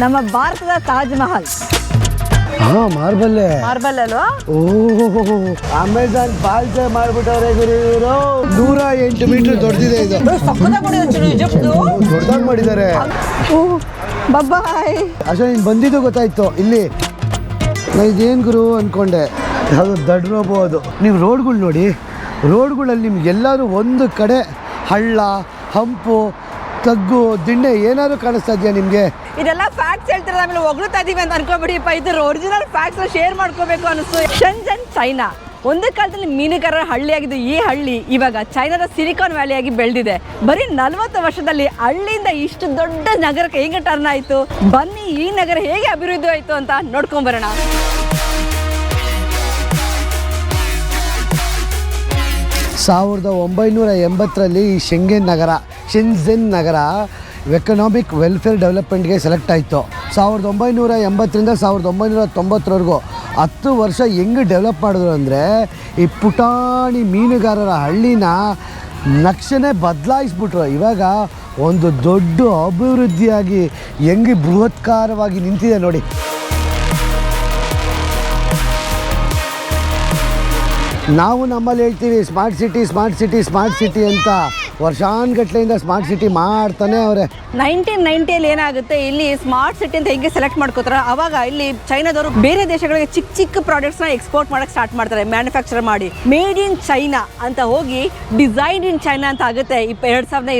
ನಮ್ಮ ಭಾರತದ ತಾಜ್ ಮಹಲ್. ಮಾರ್ಬಲ್ ಅಲ್ವಾ? ಅಮೆಜಾನ್ ಪಾಲ್ಸೆ ಮಾಡ್ಬಿಟ್ಟವ್ರೆ ಗುರು ಇವರು. 108 ಮೀಟರ್ ದೊಡ್ಡದಿದೆ ಇದು. ದೊಡ್ಡದಾಗಿ ಮಾಡಿದ್ದಾರೆ. ಅಷ್ಟೇ ನೀನು ಬಂದಿದ್ದು ಗೊತ್ತಾಯ್ತು ಇಲ್ಲಿ. ನಾ ಇದೇನು ಗುರು ಅಂದ್ಕೊಂಡೆ, ಅದು ದೊಡ್ಡ ರೋಬೋ ಅದು. ನೀವು ರೋಡ್ಗಳು ನೋಡಿ, ರೋಡ್ಗಳಲ್ಲಿ ನಿಮ್ಗೆ ಎಲ್ಲರೂ ಒಂದು ಕಡೆ ಹಳ್ಳ, ಹಂಪು, ತಗ್ಗು, ದಿಣ್ಣೆ ಏನಾದ್ರು ಕಾಣಿಸ್ತಾ ಇದೆಯಾ ನಿಮಗೆ? ಇದೆಲ್ಲ ಫ್ಯಾಕ್ಟ್ಸ್ ಹೇಳ್ತಾರೆ, ಆಮೇಲೆ ಹೊಗಳ್ತಾ ಇದೀವಿ ಅಂತ ಅನ್ಕೋಬಿಡಿಪ್ಪ. ಇದು ಒರಿಜಿನಲ್ ಫ್ಯಾಕ್ಟ್ಸ್ ಶೇರ್ ಮಾಡ್ಕೋಬೇಕು ಅನಿಸ್ತು. ಶೆಂಜನ್ ಚೈನಾ ಒಂದು ಕಾಲದಲ್ಲಿ ಮೀನುಗಾರರ ಹಳ್ಳಿಯಾಗಿದ್ದು ಈ ಹಳ್ಳಿ ಇವಾಗ ಚೈನಾದ ಸಿಲಿಕಾನ್ ವ್ಯಾಲಿಯಾಗಿ ಬೆಳೆದಿದೆ. ಬರೀ 40 ವರ್ಷದಲ್ಲಿ ಹಳ್ಳಿಯಿಂದ ಇಷ್ಟು ದೊಡ್ಡ ನಗರಕ್ಕೆ ಹೇಗೆ ಟರ್ನ್ ಆಯಿತು? ಬನ್ನಿ ಈ ನಗರ ಹೇಗೆ ಅಭಿವೃದ್ಧಿ ಆಯಿತು ಅಂತ ನೋಡ್ಕೊಂಬರೋಣ. 1980ರಲ್ಲಿ ಈ ಶೆಂಜೆನ್ ನಗರ ಎಕನಾಮಿಕ್ ವೆಲ್ಫೇರ್ ಡೆವಲಪ್ಮೆಂಟ್ಗೆ ಸೆಲೆಕ್ಟ್ ಆಯಿತು. 1980ರಿಂದ 1990ರವರೆಗೂ 10 ವರ್ಷ ಹೆಂಗೆ ಡೆವಲಪ್ ಮಾಡಿದ್ರು ಅಂದರೆ, ಈ ಪುಟಾಣಿ ಮೀನುಗಾರರ ಹಳ್ಳಿನ ನಕ್ಷೆನೇ ಬದಲಾಯಿಸ್ಬಿಟ್ರು. ಇವಾಗ ಒಂದು ದೊಡ್ಡ ಅಭಿವೃದ್ಧಿಯಾಗಿ ಹೆಂಗೆ ಬೃಹತ್ಕಾರವಾಗಿ ನಿಂತಿದೆ ನೋಡಿ. ನಾವು ನಮ್ಮಲ್ಲಿ ಹೇಳ್ತೀವಿ ಸ್ಮಾರ್ಟ್ ಸಿಟಿ ಅಂತ. ವರ್ಷಾನ್ಗಟ್ಲೆಯಿಂದ ಸ್ಮಾರ್ಟ್ ಸಿಟಿ ಮಾಡ್ತಾನೆ ಅವರೇ. 1990ಯಲ್ಲಿ ಏನಾಗುತ್ತೆ, ಇಲ್ಲಿ ಸ್ಮಾರ್ಟ್ ಸಿಟಿ ಅಂತ ಹೇಗೆ ಸೆಲೆಕ್ಟ್ ಮಾಡ್ಕೋತಾರೆ, ಅವಾಗ ಇಲ್ಲಿ ಚೈನಾದವರು ಬೇರೆ ದೇಶಗಳಿಗೆ ಚಿಕ್ಕ ಚಿಕ್ಕ ಪ್ರಾಡಕ್ಟ್ಸ್ನ ಎಕ್ಸ್ಪೋರ್ಟ್ ಮಾಡೋಕ್ಕೆ ಸ್ಟಾರ್ಟ್ ಮಾಡ್ತಾರೆ. ಮ್ಯಾನುಫ್ಯಾಕ್ಚರ್ ಮಾಡಿ ಮೇಡ್ ಇನ್ ಚೈನಾ ಅಂತ ಹೋಗಿ ಡಿಸೈನ್ ಇನ್ ಚೈನಾ ಅಂತ ಆಗುತ್ತೆ. 2000ನೇ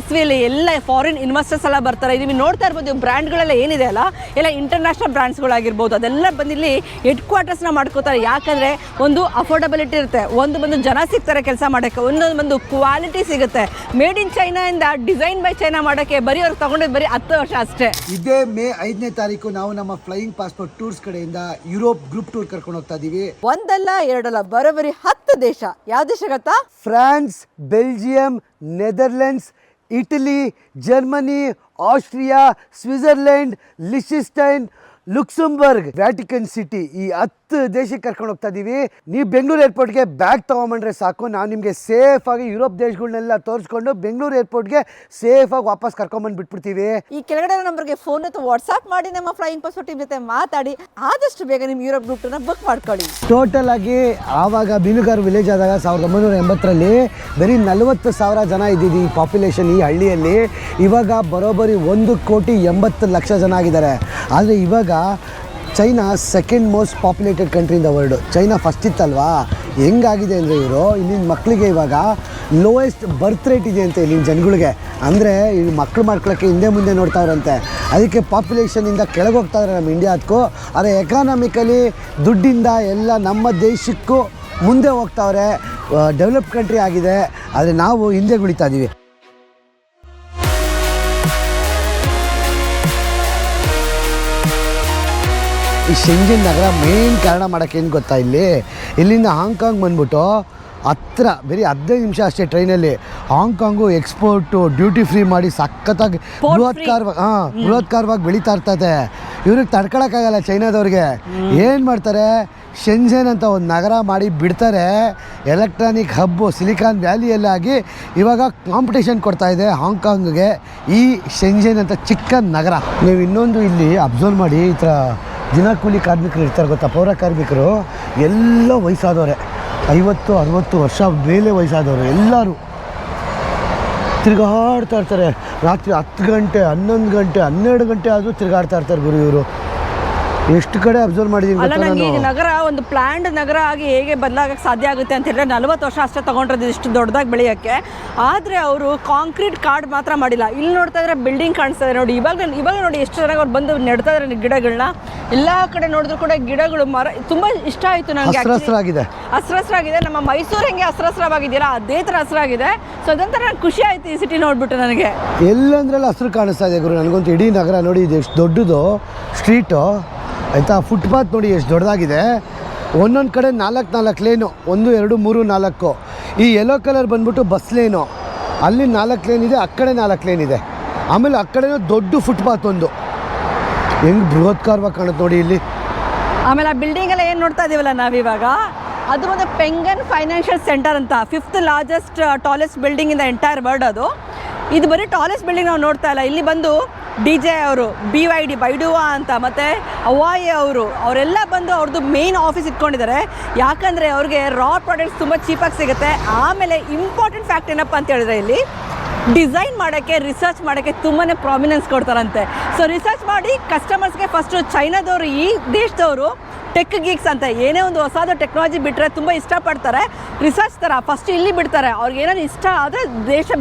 ಇಸ್ವಿಯಲ್ಲಿ ಎಲ್ಲ ಫಾರಿನ್ ಇನ್ವೆಸ್ಟರ್ಸ್ ಎಲ್ಲ ಬರ್ತಾರೆ. ನೀವು ನೋಡ್ತಾ ಇರ್ಬೋದು, ಬ್ರ್ಯಾಂಡ್ಗಳೆಲ್ಲ ಏನಿದೆ ಅಲ್ಲ, ಎಲ್ಲ ಇಂಟರ್ನ್ಯಾಷನಲ್ ಬ್ರ್ಯಾಂಡ್ಸ್ಗಳಾಗಿರ್ಬೋದು, ಅದೆಲ್ಲ ಬಂದಿಲ್ಲಿ ಹೆಡ್ ಕ್ವಾರ್ಟರ್ಸ್ನ ಮಾಡ್ಕೋತಾರೆ. ಯಾಕಂದರೆ ಒಂದು ಅಫೋರ್ಡಬಿಲಿಟಿ ಇರುತ್ತೆ, ಒಂದು ಬಂದು ಜನ ಸಿಗ್ತಾರೆ ಕೆಲಸ ಮಾಡೋಕ್ಕೆ, ಒಂದೊಂದು ಬಂದು ಕ್ವಾಲಿಟಿ ಸಿಗುತ್ತೆ. ಮೇಡ್ ಇನ್ ಚೈನಾ ಇಂದ ಡಿಸೈನ್ ಬೈ ಚೈನಾ ಮಾಡೋಕ್ಕೆ ಬರೀ ಅವ್ರಿಗೆ ತಗೊಂಡಿದ್ದು ಬರೀ 10 ವರ್ಷ ಅಷ್ಟೇ. ಇದೇ ಮೇ 5ನೇ ತಾರೀಕು ನಾವು ನಮ್ಮ ಫ್ಲೈಯಿಂಗ್ ಪಾಸ್ಪೋರ್ಟ್ ಟೂರ್ಸ್ ಕಡೆಯಿಂದ ಯುರೋಪ್ ಗ್ರೂಪ್ ಟೂರ್ ಕರ್ಕೊಂಡು ಹೋಗ್ತಾ ಇದೀವಿ. ಒಂದಲ್ಲ ಎರಡಲ್ಲ, ಬರೋಬ್ಬರಿ 10 ದೇಶ. ಯಾವ ದೇಶ ಗೊತ್ತಾ? France, Belgium, Netherlands, Italy, Germany, Austria, Switzerland, ಲಿechtenstein, ಲುಕ್ಸೆಂಬರ್ಗ್, ವ್ಯಾಟಿಕನ್ ಸಿಟಿ. ಈ 10 ದೇಶಕ್ಕೆ ಕರ್ಕೊಂಡು ಹೋಗ್ತಾ ಇದೀವಿ. ನೀವು ಬೆಂಗಳೂರು ಏರ್ಪೋರ್ಟ್ಗೆ ಬ್ಯಾಗ್ ತೊಗೊಂಬಂದ್ರೆ ಸಾಕು, ನಾವು ನಿಮಗೆ ಸೇಫಾಗಿ ಯುರೋಪ್ ದೇಶಗಳನ್ನೆಲ್ಲ ತೋರಿಸ್ಕೊಂಡು ಬೆಂಗಳೂರು ಏರ್ಪೋರ್ಟ್ಗೆ ಸೇಫಾಗಿ ವಾಪಸ್ ಕರ್ಕೊಂಬಂದು ಬಿಟ್ಬಿಡ್ತೀವಿ. ಈ ಕೆಳಗಡೆ ನಂಬರ್ಗೆ ಫೋನ್ ಅಥವಾ ವಾಟ್ಸ್ಆ್ಯಪ್ ಮಾಡಿ ನಮ್ಮ ಫ್ಲೈಯಿಂಗ್ ಪಾಸ್ಪೋರ್ಟ್ ಟೀಮ್ ಜೊತೆ ಮಾತಾಡಿ ಆದಷ್ಟು ಬೇಗ ನಿಮ್ಮ ಯುರೋಪ್ ಗ್ರೂಪ್ನ ಬುಕ್ ಮಾಡ್ಕೊಳ್ಳಿ. ಟೋಟಲ್ ಆಗಿ ಆವಾಗ ಮೀನುಗಾರ ವಿಲೇಜ್ ಆದಾಗ 1980ರಲ್ಲಿ ಬರೀ 40,000 ಜನ ಇದ್ದಿದ್ದು ಈ ಪಾಪ್ಯುಲೇಷನ್ ಈ ಹಳ್ಳಿಯಲ್ಲಿ. ಇವಾಗ ಬರೋಬ್ಬರಿ 1,80,00,000 ಜನ ಆಗಿದ್ದಾರೆ. ಆದರೆ ಇವಾಗ China second most populated country in the world. China first ಇತ್ತಲ್ವಾ, ಹೆಂಗಾಗಿದೆ ಅಂದರೆ ಇವರು ಇಲ್ಲಿನ ಮಕ್ಕಳಿಗೆ ಇವಾಗ ಲೋಯೆಸ್ಟ್ ಬರ್ತ್ ರೇಟ್ ಇದೆ ಅಂತೆ ಇಲ್ಲಿನ ಜನಗಳಿಗೆ. ಅಂದರೆ ಈ ಮಕ್ಕಳು ಮಾಡ್ಕೊಳ್ಳೋಕ್ಕೆ ಹಿಂದೆ ಮುಂದೆ ನೋಡ್ತಾವ್ರಂತೆ. ಅದಕ್ಕೆ ಪಾಪ್ಯುಲೇಷನಿಂದ ಕೆಳಗೆ ಹೋಗ್ತಾಯಿದ್ದಾರೆ ನಮ್ಮ ಇಂಡಿಯಾದಕ್ಕೂ. ಆದರೆ ಎಕಾನಮಿಕಲಿ ದುಡ್ಡಿಂದ ಎಲ್ಲ ನಮ್ಮ ದೇಶಕ್ಕೂ ಮುಂದೆ ಹೋಗ್ತಾವ್ರೆ, ಡೆವಲಪ್ ಕಂಟ್ರಿ ಆಗಿದೆ. ಆದರೆ ನಾವು ಹಿಂದೆ ಉಳಿತಾ ಇದ್ದೀವಿ. ಈ ಶೆಂಜೆನ್ ನಗರ ಮೇನ್ ಕಾರಣ ಮಾಡೋಕ್ಕೆ ಏನು ಗೊತ್ತಾ, ಇಲ್ಲಿಂದ ಹಾಂಗ್ಕಾಂಗ್ ಬಂದ್ಬಿಟ್ಟು ಹತ್ರ ಬರೀ 15 ನಿಮಿಷ ಅಷ್ಟೇ ಟ್ರೈನಲ್ಲಿ. ಹಾಂಗ್ಕಾಂಗು ಎಕ್ಸ್ಪೋರ್ಟು ಡ್ಯೂಟಿ ಫ್ರೀ ಮಾಡಿ ಸಖತ್ತಾಗಿ ಬೃಹತ್ಕಾರವಾಗಿ ಬೆಳೀತಾ ಇರ್ತದೆ. ಇವ್ರಿಗೆ ತಡ್ಕೊಳಕ್ಕಾಗಲ್ಲ ಚೈನಾದವ್ರಿಗೆ. ಏನು ಮಾಡ್ತಾರೆ, ಶೆಂಜೆನ್ ಅಂತ ಒಂದು ನಗರ ಮಾಡಿ ಬಿಡ್ತಾರೆ. ಎಲೆಕ್ಟ್ರಾನಿಕ್ ಹಬ್ಬು ಸಿಲಿಕಾನ್ ವ್ಯಾಲಿಯಲ್ಲಾಗಿ ಇವಾಗ ಕಾಂಪಿಟೇಷನ್ ಕೊಡ್ತಾ ಇದೆ ಹಾಂಗ್ಕಾಂಗ್ಗೆ ಈ ಶೆಂಜೆನ್ ಅಂತ ಚಿಕ್ಕ ನಗರ. ನೀವು ಇನ್ನೊಂದು ಇಲ್ಲಿ ಅಬ್ಸರ್ವ್ ಮಾಡಿ, ಈ ಥರ ದಿನ ಕೂಲಿ ಕಾರ್ಮಿಕರು ಇರ್ತಾರೆ ಗೊತ್ತಾ, ಪೌರ ಕಾರ್ಮಿಕರು ಎಲ್ಲ ವಯಸ್ಸಾದವ್ರೆ, 50-60 ವರ್ಷ ಮೇಲೆ ವಯಸ್ಸಾದವರು ಎಲ್ಲರೂ ತಿರುಗಾಡ್ತಾ ಇರ್ತಾರೆ. ರಾತ್ರಿ 10 ಗಂಟೆ 11 ಗಂಟೆ 12 ಗಂಟೆ ಆದರೂ ತಿರುಗಾಡ್ತಾ ಇರ್ತಾರೆ ಗುರು ಇವರು. ಎಷ್ಟು ಕಡೆ ಅಬ್ಸರ್ವ್ ಮಾಡಿದೀನಿ. ಅಲ್ಲ, ನನಗೆ ಈ ನಗರ ಒಂದು ಪ್ಲಾನ್ಡ್ ನಗರ ಆಗಿ ಹೇಗೆ ಬದಲಾಗಕ್ಕೆ ಸಾಧ್ಯ ಆಗುತ್ತೆ ಅಂತ ಹೇಳಿದ್ರೆ 40 ವರ್ಷ ಅಷ್ಟೇ ತೊಗೊಂಡಿರೋದು ಇಷ್ಟು ದೊಡ್ಡದಾಗಿ ಬೆಳೆಯೋಕ್ಕೆ. ಆದರೆ ಅವರು ಕಾಂಕ್ರೀಟ್ ಕಾರ್ಡ್ ಮಾತ್ರ ಮಾಡಿಲ್ಲ. ಇಲ್ಲಿ ನೋಡ್ತಾ ಇದ್ರೆ ಬಿಲ್ಡಿಂಗ್ ಕಾಣಿಸ್ತಾ ಇದೆ ನೋಡಿ. ಇವಾಗ ನೋಡಿ ಎಷ್ಟು ಚೆನ್ನಾಗಿ ಅವ್ರು ಬಂದು ನೆಡ್ತಾ ಇದ್ದಾರೆ ಗಿಡಗಳನ್ನ. ಎಲ್ಲ ಕಡೆ ನೋಡಿದ್ರು ಕೂಡ ಗಿಡಗಳು, ಮರ ತುಂಬ ಇಷ್ಟ ಆಯಿತು ನನಗೆ. ಹಸ್ರಾಗಿದೆ. ನಮ್ಮ ಮೈಸೂರು ಹೆಂಗೆ ಹಸ್ರಾಗಿದೆಯಲ್ಲ ಅದೇ ಥರ ಹಸ್ರಾಗಿದೆ. ಸೊ ಅದೊಂಥರ ನನಗೆ ಖುಷಿ ಆಯಿತು ಈ ಸಿಟಿ ನೋಡ್ಬಿಟ್ಟು ನನಗೆ. ಎಲ್ಲಂದ್ರೆಲ್ಲ ಹಸ್ರು ಕಾಣಿಸ್ತಾ ಇದೆ ಗುರು ನನಗಂತೂ. ಇಡೀ ನಗರ ನೋಡಿ, ಇದು ಎಷ್ಟು ದೊಡ್ಡದು ಸ್ಟ್ರೀಟು ಆಯಿತಾ. ಫುಟ್ಪಾತ್ ನೋಡಿ ಎಷ್ಟು ದೊಡ್ಡದಾಗಿದೆ. ಒಂದೊಂದು ಕಡೆ 4 ಲೇನು, 1 2 3 4. ಈ ಯೆಲ್ಲೋ ಕಲರ್ ಬಂದ್ಬಿಟ್ಟು ಬಸ್ ಲೇನು, ಅಲ್ಲಿ 4 ಲೇನ್ ಇದೆ, ಆ ಕಡೆ 4 ಲೇನ್ ಇದೆ. ಆಮೇಲೆ ಆ ಕಡೆನೂ ದೊಡ್ಡ ಫುಟ್ಪಾತ್ ಒಂದು. ಹೆಂಗೆ ಬೃಹತ್ಕಾರವಾಗಿ ಕಾಣುತ್ತೆ ನೋಡಿ ಇಲ್ಲಿ. ಆಮೇಲೆ ಆ ಬಿಲ್ಡಿಂಗ್ ಎಲ್ಲ ಏನು ನೋಡ್ತಾ ಇದೀವಲ್ಲ ನಾವಿವಾಗ, ಅದು ಒಂದು ಪೆಂಗನ್ ಫೈನಾನ್ಷಿಯಲ್ ಸೆಂಟರ್ ಅಂತ 5th largest tallest building in the entire world ಅದು. ಇದು ಬರೀ ಟಾಲೆಸ್ಟ್ ಬಿಲ್ಡಿಂಗ್ ನಾವು ನೋಡ್ತಾ ಇಲ್ಲ. ಇಲ್ಲಿ ಬಂದು DJ ಅವರು BYD ಬೈಡುವಾ ಅಂತ ಮತ್ತು ಅವಾಯಿ ಅವರೆಲ್ಲ ಬಂದು ಅವ್ರದ್ದು ಮೇನ್ ಆಫೀಸ್ ಇಟ್ಕೊಂಡಿದ್ದಾರೆ. ಯಾಕಂದರೆ ಅವ್ರಿಗೆ ರಾ ಪ್ರಾಡಕ್ಟ್ಸ್ ತುಂಬ ಚೀಪಾಗಿ ಸಿಗುತ್ತೆ. ಆಮೇಲೆ ಇಂಪಾರ್ಟೆಂಟ್ ಫ್ಯಾಕ್ಟ್ ಏನಪ್ಪ ಅಂತ ಹೇಳಿದ್ರೆ ಇಲ್ಲಿ ಡಿಸೈನ್ ಮಾಡೋಕ್ಕೆ ರಿಸರ್ಚ್ ಮಾಡೋಕ್ಕೆ ತುಂಬಾ ಪ್ರಾಮಿನೆನ್ಸ್ ಕೊಡ್ತಾರಂತೆ. ಸೊ ರಿಸರ್ಚ್ ಮಾಡಿ ಕಸ್ಟಮರ್ಸ್ಗೆ ಫಸ್ಟು ಚೈನಾದವರು ಈ ದೇಶದವರು ಟೆಕ್ ಗೀಕ್ಸ್ ಅಂತ ಏನೇ ಒಂದು ಹೊಸದು ಟೆಕ್ನಾಲಜಿ ಬಿಟ್ಟರೆ ತುಂಬ ಇಷ್ಟಪಡ್ತಾರೆ. ರಿಸರ್ಚ್ ಥರ ಫಸ್ಟ್ ಇಲ್ಲಿ ಬಿಡ್ತಾರೆ. ಅವ್ರಿಗೆ ಏನಾದ್ರು ಇಷ್ಟ ಆದರೆ